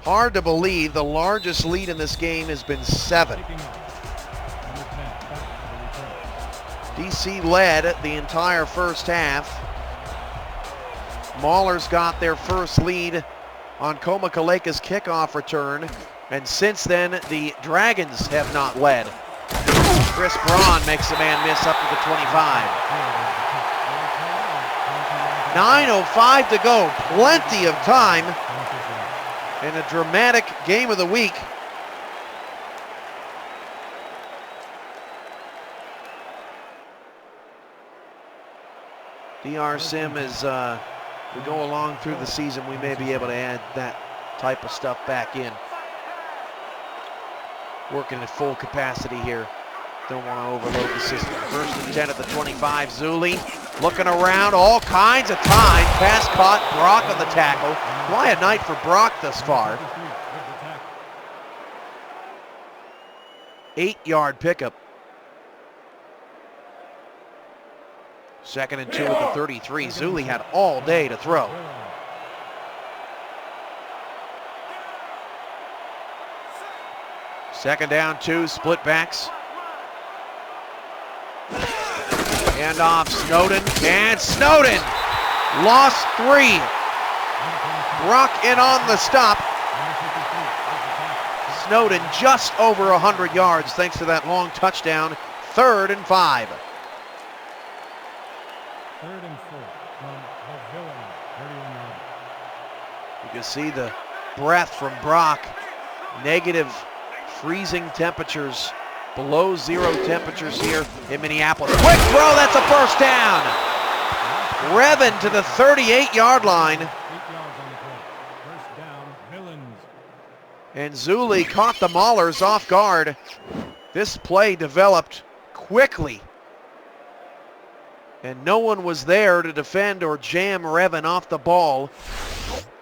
Hard to believe the largest lead in this game has been 7. DC led the entire first half. Maulers got their first lead on Komakaleka's kickoff return, and since then the Dragons have not led. Chris Braun makes a man miss up to the 25. 9:05 to go, plenty of time in a dramatic game of the week. DR Sim is we go along through the season, we may be able to add that type of stuff back in. Working at full capacity here. Don't want to overload the system. First and 10 at the 25. Zuli looking around, all kinds of time. Pass caught, Brock on the tackle. Quiet night for Brock thus far. 8-yard pickup. Second and 2 at the 33. Zuli had all day to throw. Second down, 2, split backs. And off Snowden, and Snowden lost 3. Brock in on the stop. Snowden just over 100 yards thanks to that long touchdown. 3rd and 5. 3rd and 4 from the villain, 31 yards. You can see the breath from Brock. Negative freezing temperatures, below 0 temperatures here in Minneapolis. Quick throw, that's a first down. Revin to the 38-yard line. 8 yards on the play. First down, Villains. And Zuli caught the Maulers off guard. This play developed quickly. And no one was there to defend or jam Revan off the ball.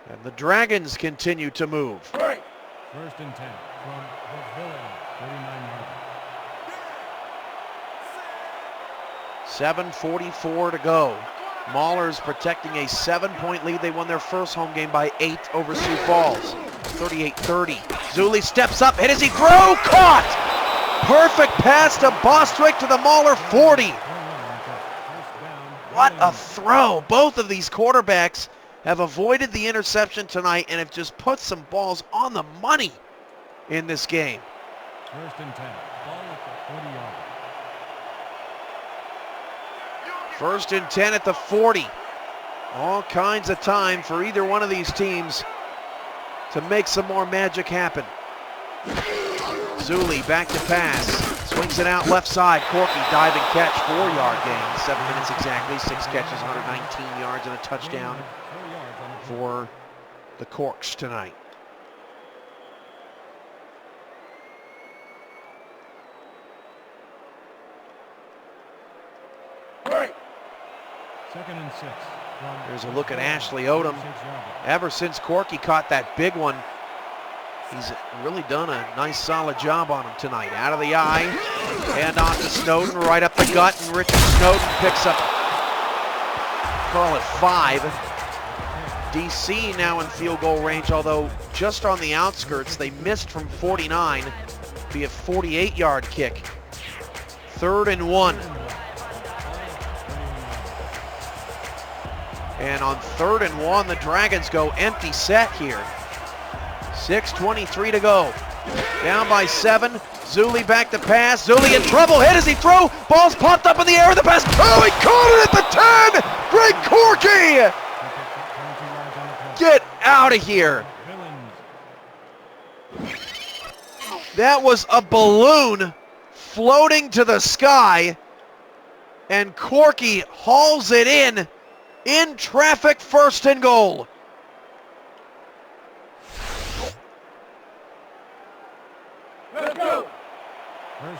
And the Dragons continue to move. 1st and 10 from the villain, 39 yards. 7:44 to go. Maulers protecting a 7-point lead. They won their first home game by 8 over Sioux Falls. 38-30. Zuli steps up. Hit as he throw. Caught! Perfect pass to Bostwick to the Mauler 40. What a throw. Both of these quarterbacks have avoided the interception tonight and have just put some balls on the money in this game. 1st and 10. Ball at the 40 yard. 1st and 10 at the 40. All kinds of time for either one of these teams to make some more magic happen. Zuli back to pass. Swings it out left side. Corky diving catch, 4-yard gain. 7 minutes exactly, 6 catches, 119 yards and a touchdown for the Corks tonight. Second and 6. There's a look at Ashley Odom. Ever since Corky caught that big one, he's really done a nice solid job on him tonight. Out of the eye, and on to Snowden, right up the gut, and Richard Snowden picks up, call it 5. DC now in field goal range, although just on the outskirts. They missed from 49, be a 48-yard kick. 3rd and 1. And on 3rd and 1, the Dragons go empty set here. 6:23 to go. Down by 7. Zuli back to pass. Zuli in trouble. Hit as he throw. Ball's popped up in the air. The pass. Oh, he caught it at the 10. Greg Corky. Get out of here. That was a balloon floating to the sky. And Corky hauls it in traffic, 1st and goal. Let's go.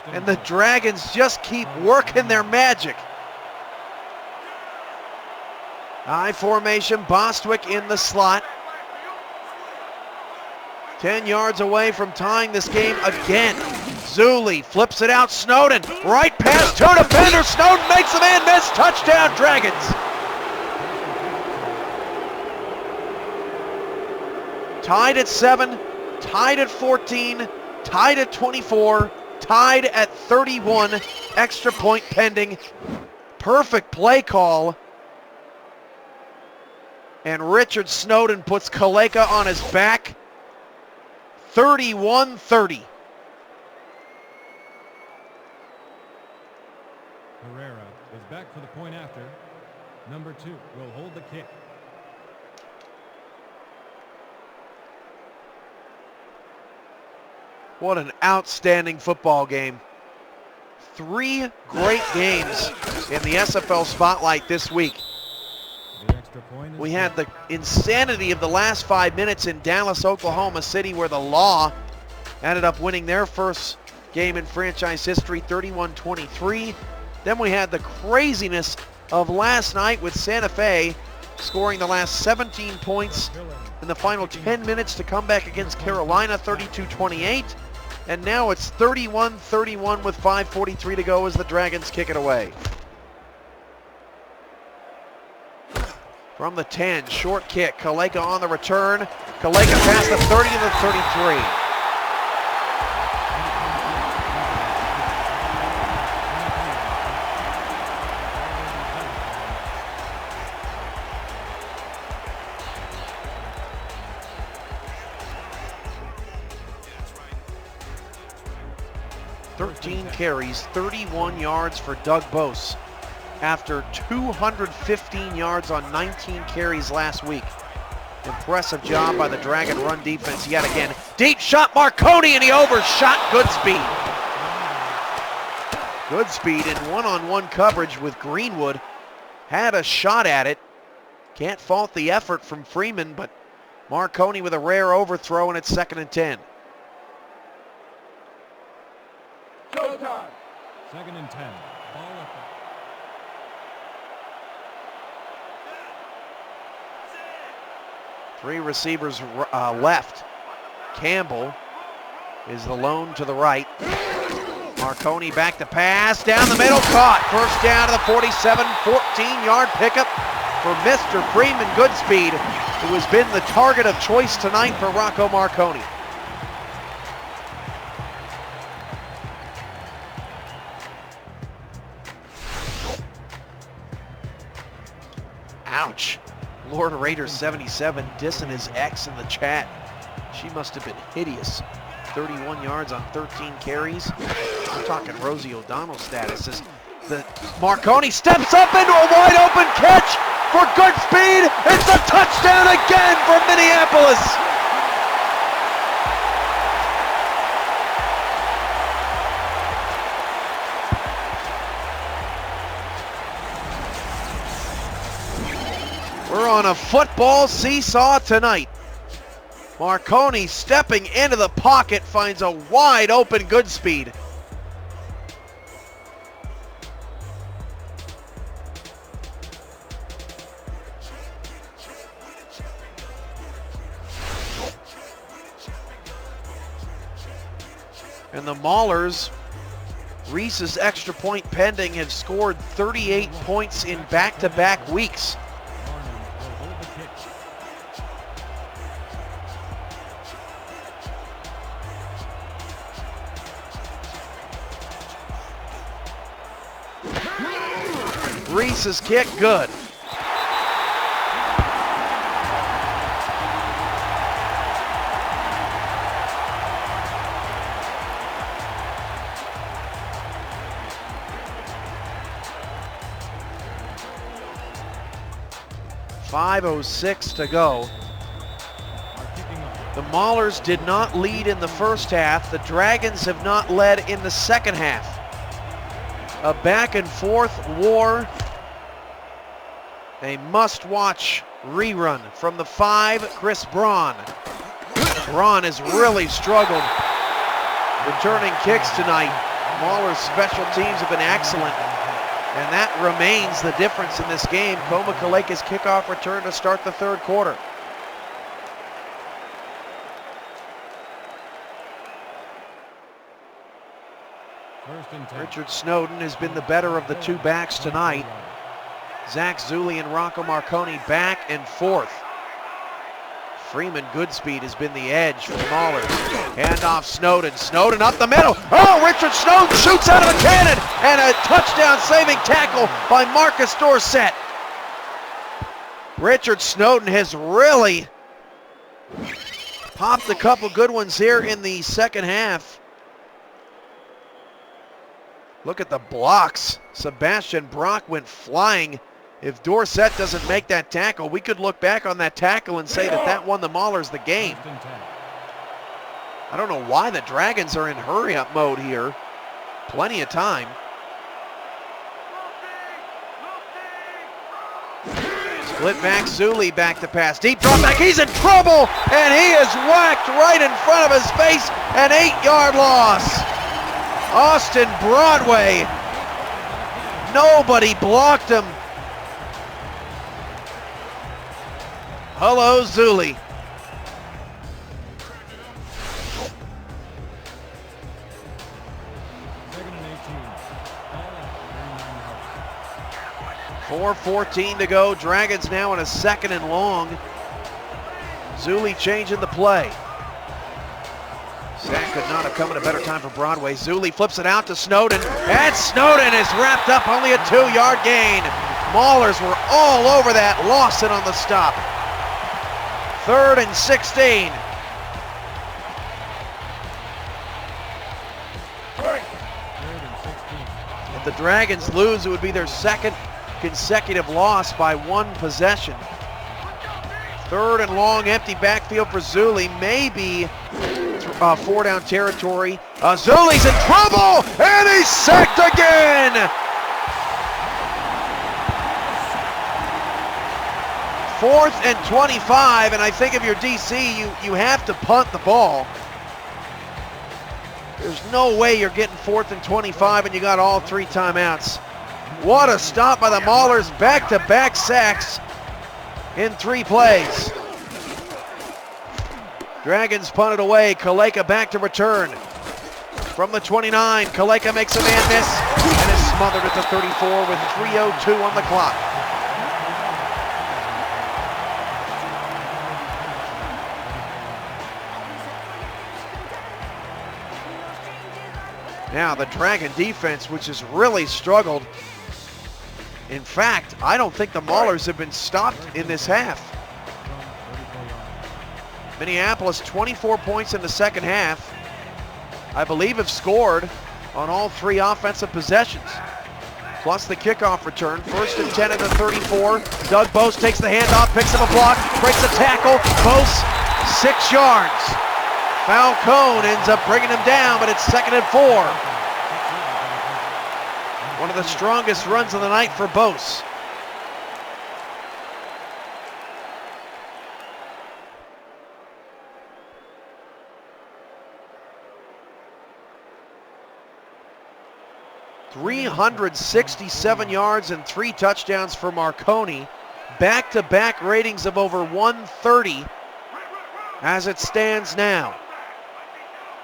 And the Dragons just keep working their magic. I formation, Bostwick in the slot. 10 yards away from tying this game again. Zuli flips it out, Snowden. Right past 2 defenders. Snowden makes a man miss. Touchdown, Dragons. Tied at 7, tied at 14, tied at 24, tied at 31, extra point pending. Perfect play call. And Richard Snowden puts Kaleka on his back. 31-30. Herrera is back for the point after. Number 2 will hold the kick. What an outstanding football game. 3 great games in the SFL Spotlight this week. The extra point is We had the insanity of the last 5 minutes in Dallas, Oklahoma City, where the Law ended up winning their first game in franchise history, 31-23. Then we had the craziness of last night with Santa Fe scoring the last 17 points in the final 10 minutes to come back against Carolina, 32-28. And now it's 31-31 with 5:43 to go as the Dragons kick it away. From the 10, short kick, Kaleka on the return. Kaleka past the 30 to the 33. Carries, 31 yards for Doug Bose after 215 yards on 19 carries last week. Impressive job by the Dragon run defense yet again. Deep shot, Marconi, and he overshot Goodspeed. Goodspeed in one-on-one coverage with Greenwood had a shot at it. Can't fault the effort from Freeman, but Marconi with a rare overthrow, and it's 2nd and 10. Showtime. 2nd and 10. Ball up. Three receivers left. Campbell is the lone to the right. Marconi back to pass, down the middle, caught. First down to the 47, 14-yard pickup for Mr. Freeman Goodspeed, who has been the target of choice tonight for Rocco Marconi. Ouch. Lord Raiders 77 dissing his ex in the chat. She must have been hideous. 31 yards on 13 carries. We're talking Rosie O'Donnell status. As the Marconi steps up into a wide open catch for Goodspeed. It's a touchdown again for Minneapolis. We're on a football seesaw tonight. Marconi stepping into the pocket finds a wide open Goodspeed. And the Maulers, Reese's extra point pending, have scored 38 points in back-to-back weeks. Reese's kick, good. .506 to go. The Maulers did not lead in the first half. The Dragons have not led in the second half. A back and forth war. A must-watch rerun from the 5, Chris Braun. Braun has really struggled returning kicks tonight. Maulers' special teams have been excellent, and that remains the difference in this game. Comakaleka's kickoff return to start the third quarter. Richard Snowden has been the better of the two backs tonight. Zach Zulli and Rocco Marconi back and forth. Freeman Goodspeed has been the edge for the Maulers. Hand off Snowden. Snowden up the middle. Oh, Richard Snowden shoots out of a cannon, and a touchdown saving tackle by Marcus Dorsett. Richard Snowden has really popped a couple good ones here in the second half. Look at the blocks. Sebastian Brock went flying. If Dorsett doesn't make that tackle, we could look back on that tackle and say that that won the Maulers the game. I don't know why the Dragons are in hurry-up mode here. Plenty of time. Split back, Zulli back to pass. Deep drop back, he's in trouble, and he is whacked right in front of his face. An 8-yard loss. Austin Broadway. Nobody blocked him. Hello, Zulli. Second and 18. 4:14 to go. Dragons now in a 2nd and long. Zulli changing the play. Sack could not have come at a better time for Broadway. Zulli flips it out to Snowden, and Snowden is wrapped up, only a 2-yard gain. Maulers were all over that, lost it on the stop. 3rd and 16. If the Dragons lose, it would be their 2nd consecutive loss by 1 possession. 3rd and long, empty backfield for Zulli, maybe 4-down territory. Zulli's in trouble, and he's sacked again! 4th and 25, and I think if you're DC, you have to punt the ball. There's no way you're getting 4th and 25 and you got all 3 timeouts. What a stop by the Maulers, back-to-back sacks in 3 plays. Dragons punted away, Kaleka back to return. From the 29, Kaleka makes a man miss and is smothered at the 34 with 3:02 on the clock. Now the Dragon defense, which has really struggled. In fact, I don't think the Maulers have been stopped in this half. Minneapolis 24 points in the second half. I believe have scored on all 3 offensive possessions. Plus the kickoff return, 1st and 10 at the 34. Doug Bose takes the handoff, picks up a block, breaks a tackle. Bose, 6 yards. Falcone ends up bringing him down, but it's 2nd and 4. One of the strongest runs of the night for Bose. .367 yards and 3 touchdowns for Marconi. Back-to-back ratings of over 130 as it stands now.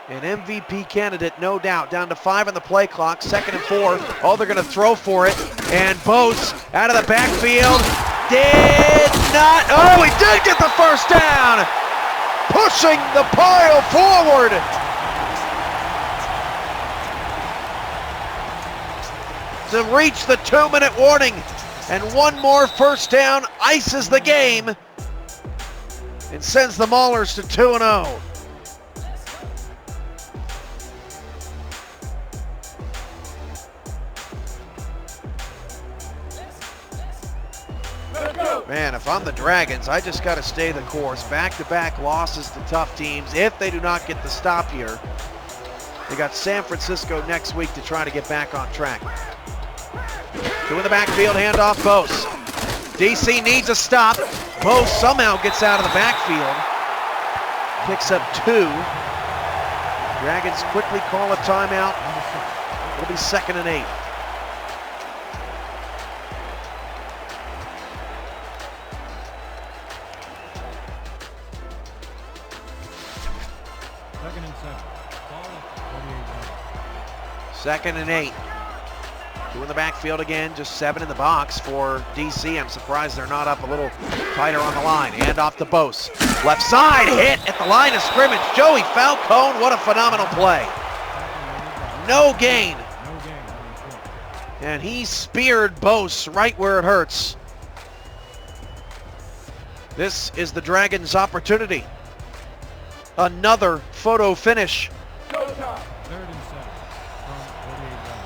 An MVP candidate, no doubt. Down to 5 on the play clock, 2nd and 4. Oh, they're gonna throw for it. And Bose out of the backfield. Did not, oh, he did get the first down. Pushing the pile forward. To reach the 2-minute warning. And one more first down ices the game and sends the Maulers to 2-0. Man, if I'm the Dragons, I just got to stay the course. Back-to-back losses to tough teams if they do not get the stop here. They got San Francisco next week to try to get back on track. 2 in the backfield, handoff Bose. DC needs a stop. Bose somehow gets out of the backfield. Picks up 2. Dragons quickly call a timeout. It'll be 2nd and 8. Second and 8. 2 in the backfield again, just 7 in the box for DC. I'm surprised they're not up a little tighter on the line. Hand off to Bose. Left side, hit at the line of scrimmage. Joey Falcone, what a phenomenal play. No gain. And he speared Bose right where it hurts. This is the Dragons' opportunity. Another photo finish.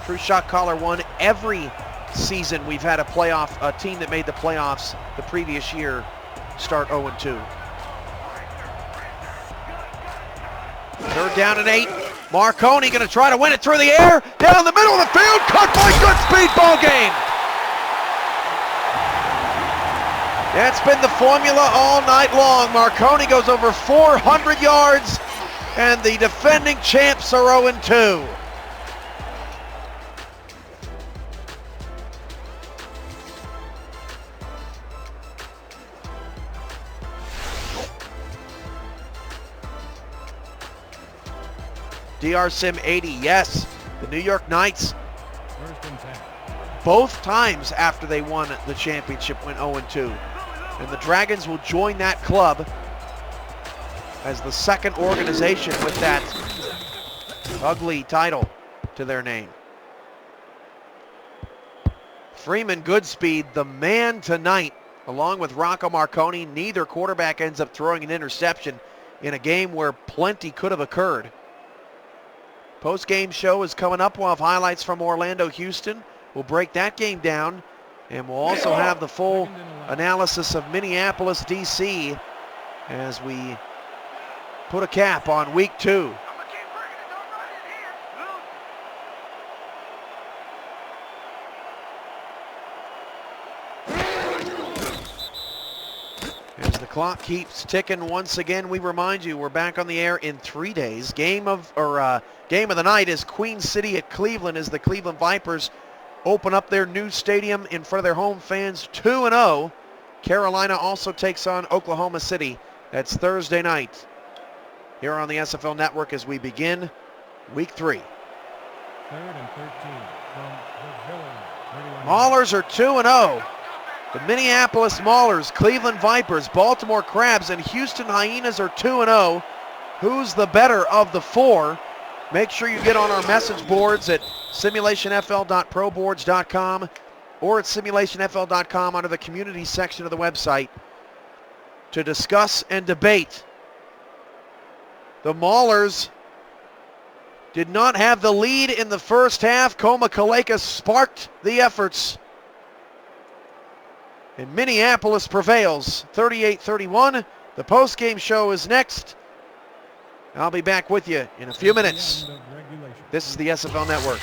True Shot Collar won every season we've had a team that made the playoffs the previous year start 0-2. 3rd down and 8. Marconi gonna try to win it through the air, down the middle of the field, cut by Goodspeed, ball game. That's been the formula all night long. Marconi goes over 400 yards, and the defending champs are 0-2. DR Sim 80, yes. The New York Knights, both times after they won the championship, went 0-2. And the Dragons will join that club as the 2nd organization with that ugly title to their name. Freeman Goodspeed, the man tonight, along with Rocco Marconi. Neither quarterback ends up throwing an interception in a game where plenty could have occurred. Post-game show is coming up. We'll have highlights from Orlando, Houston. We'll break that game down, and we'll also have the full analysis of Minneapolis, DC, as we put a cap on week 2. Here's the clock keeps ticking once again. We remind you we're back on the air in 3 days. Game of the night is Queen City at Cleveland as the Cleveland Vipers open up their new stadium in front of their home fans 2-0. Carolina also takes on Oklahoma City. That's Thursday night here on the SFL Network as we begin Week 3. 3rd and 13 from the Village. Maulers are 2-0. The Minneapolis Maulers, Cleveland Vipers, Baltimore Crabs, and Houston Hyenas are 2-0. Who's the better of the four? Make sure you get on our message boards at simulationfl.proboards.com or at simulationfl.com under the community section of the website to discuss and debate. The Maulers did not have the lead in the first half. Koma Kaleka sparked the efforts. And Minneapolis prevails 38-31. The post-game show is next. I'll be back with you in a few minutes. This is the SFL Network.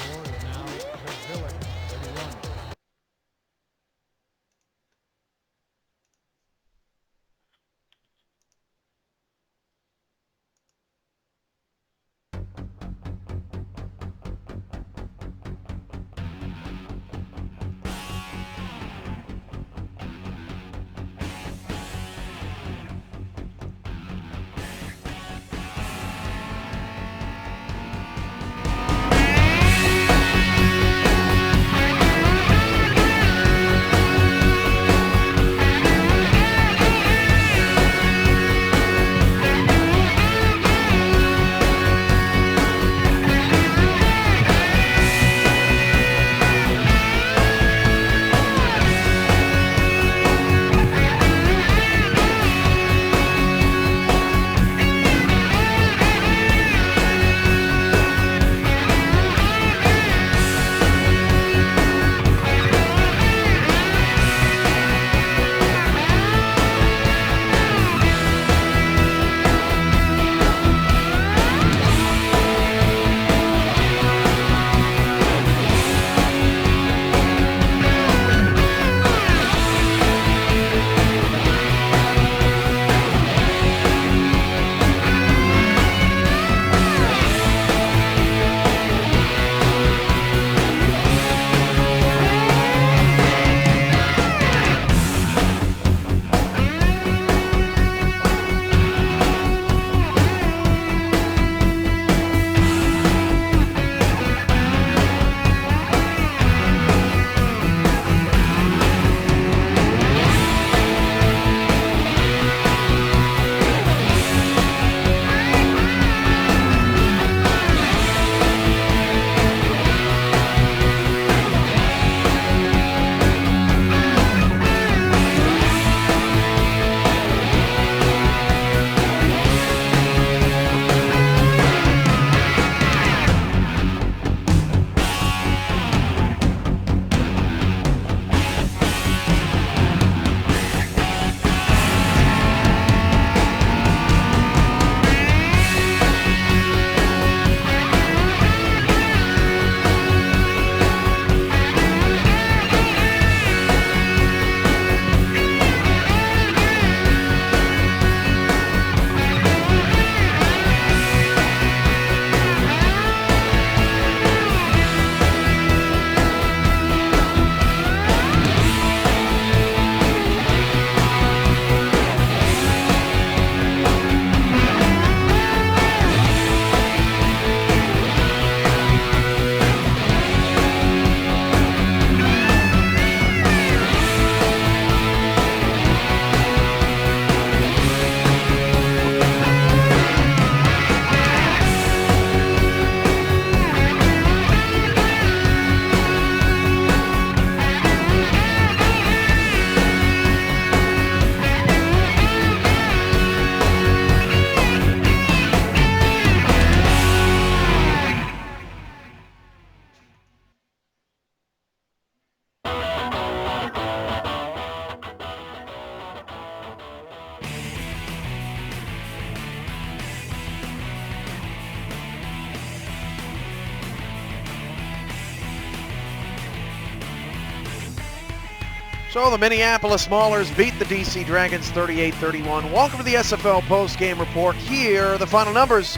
So the Minneapolis Maulers beat the DC Dragons 38-31. Welcome to the SFL post-game report. Here are the final numbers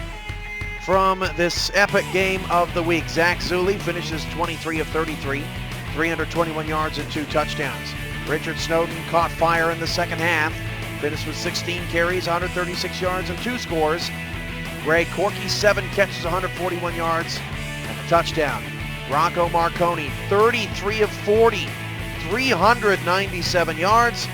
from this epic game of the week. Zach Zulli finishes 23 of 33, 321 yards and 2 touchdowns. Richard Snowden caught fire in the second half, finished with 16 carries, 136 yards and 2 scores. Greg Corky, 7 catches, 141 yards and a touchdown. Rocco Marconi, 33 of 40, 397 yards,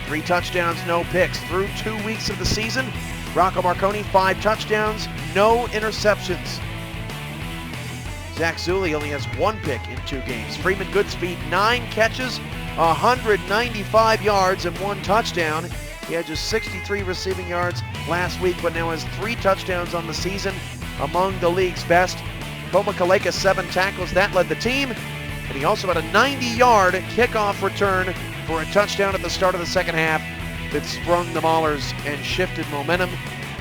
3 touchdowns, no picks. Through 2 weeks of the season, Rocco Marconi, 5 touchdowns, no interceptions. Zach Zulli only has 1 pick in 2 games. Freeman Goodspeed, 9 catches, 195 yards and 1 touchdown. He had just 63 receiving yards last week, but now has 3 touchdowns on the season, among the league's best. Toma Kaleka, 7 tackles, that led the team. And he also had a 90-yard kickoff return for a touchdown at the start of the second half that sprung the Maulers and shifted momentum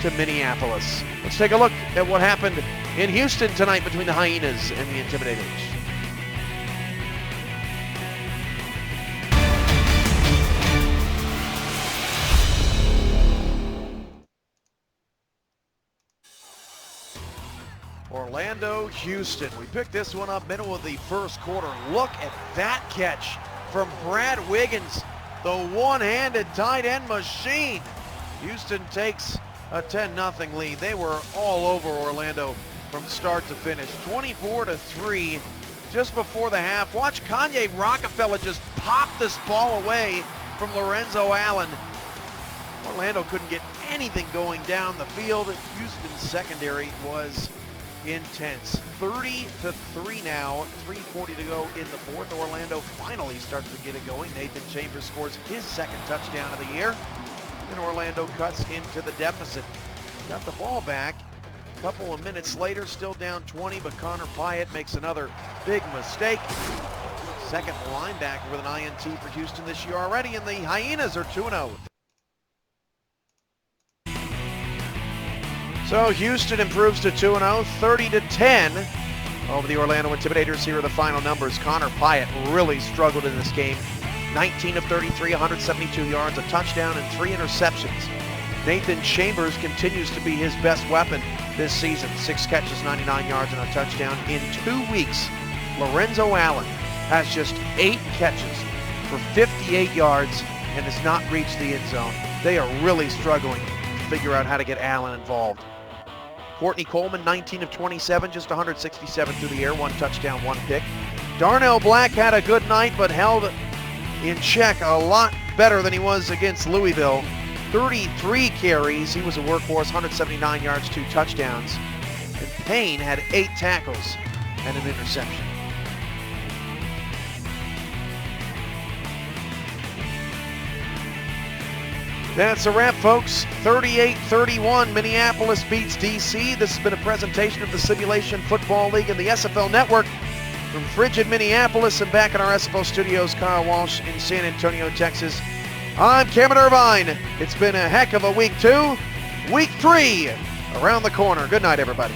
to Minneapolis. Let's take a look at what happened in Houston tonight between the Hyenas and the Intimidators. Orlando, Houston. We picked this one up middle of the first quarter. Look at that catch from Brad Wiggins, the one-handed tight end machine. Houston takes a 10-0 lead. They were all over Orlando from start to finish. 24-3 just before the half. Watch Kanye Rockefeller just pop this ball away from Lorenzo Allen. Orlando couldn't get anything going down the field. Houston's secondary was intense. 30-3 now, 3:40 to go in the fourth. Orlando finally starts to get it going. Nathan Chambers scores his second touchdown of the year, and Orlando cuts into the deficit. Got the ball back a couple of minutes later, still down 20, but Connor Pyatt makes another big mistake. Second linebacker with an INT for Houston this year already, and the Hyenas are 2-0. So Houston improves to 2-0, 30-10 over the Orlando Intimidators. Here are the final numbers. Connor Pyatt really struggled in this game. 19 of 33, 172 yards, a touchdown, and 3 interceptions. Nathan Chambers continues to be his best weapon this season. 6 catches, 99 yards, and a touchdown. In 2 weeks, Lorenzo Allen has just 8 catches for 58 yards and has not reached the end zone. They are really struggling to figure out how to get Allen involved. Courtney Coleman, 19 of 27, just 167 through the air, 1 touchdown, 1 pick. Darnell Black had a good night, but held in check a lot better than he was against Louisville. 33 carries, he was a workhorse, 179 yards, 2 touchdowns. And Payne had 8 tackles and an interception. That's a wrap, folks. 38-31, Minneapolis beats DC. This has been a presentation of the Simulation Football League and the SFL Network. From frigid Minneapolis and back in our SFL studios, Kyle Walsh in San Antonio, Texas. I'm Cameron Irvine. It's been a heck of a week 2. Week 3 around the corner. Good night, everybody.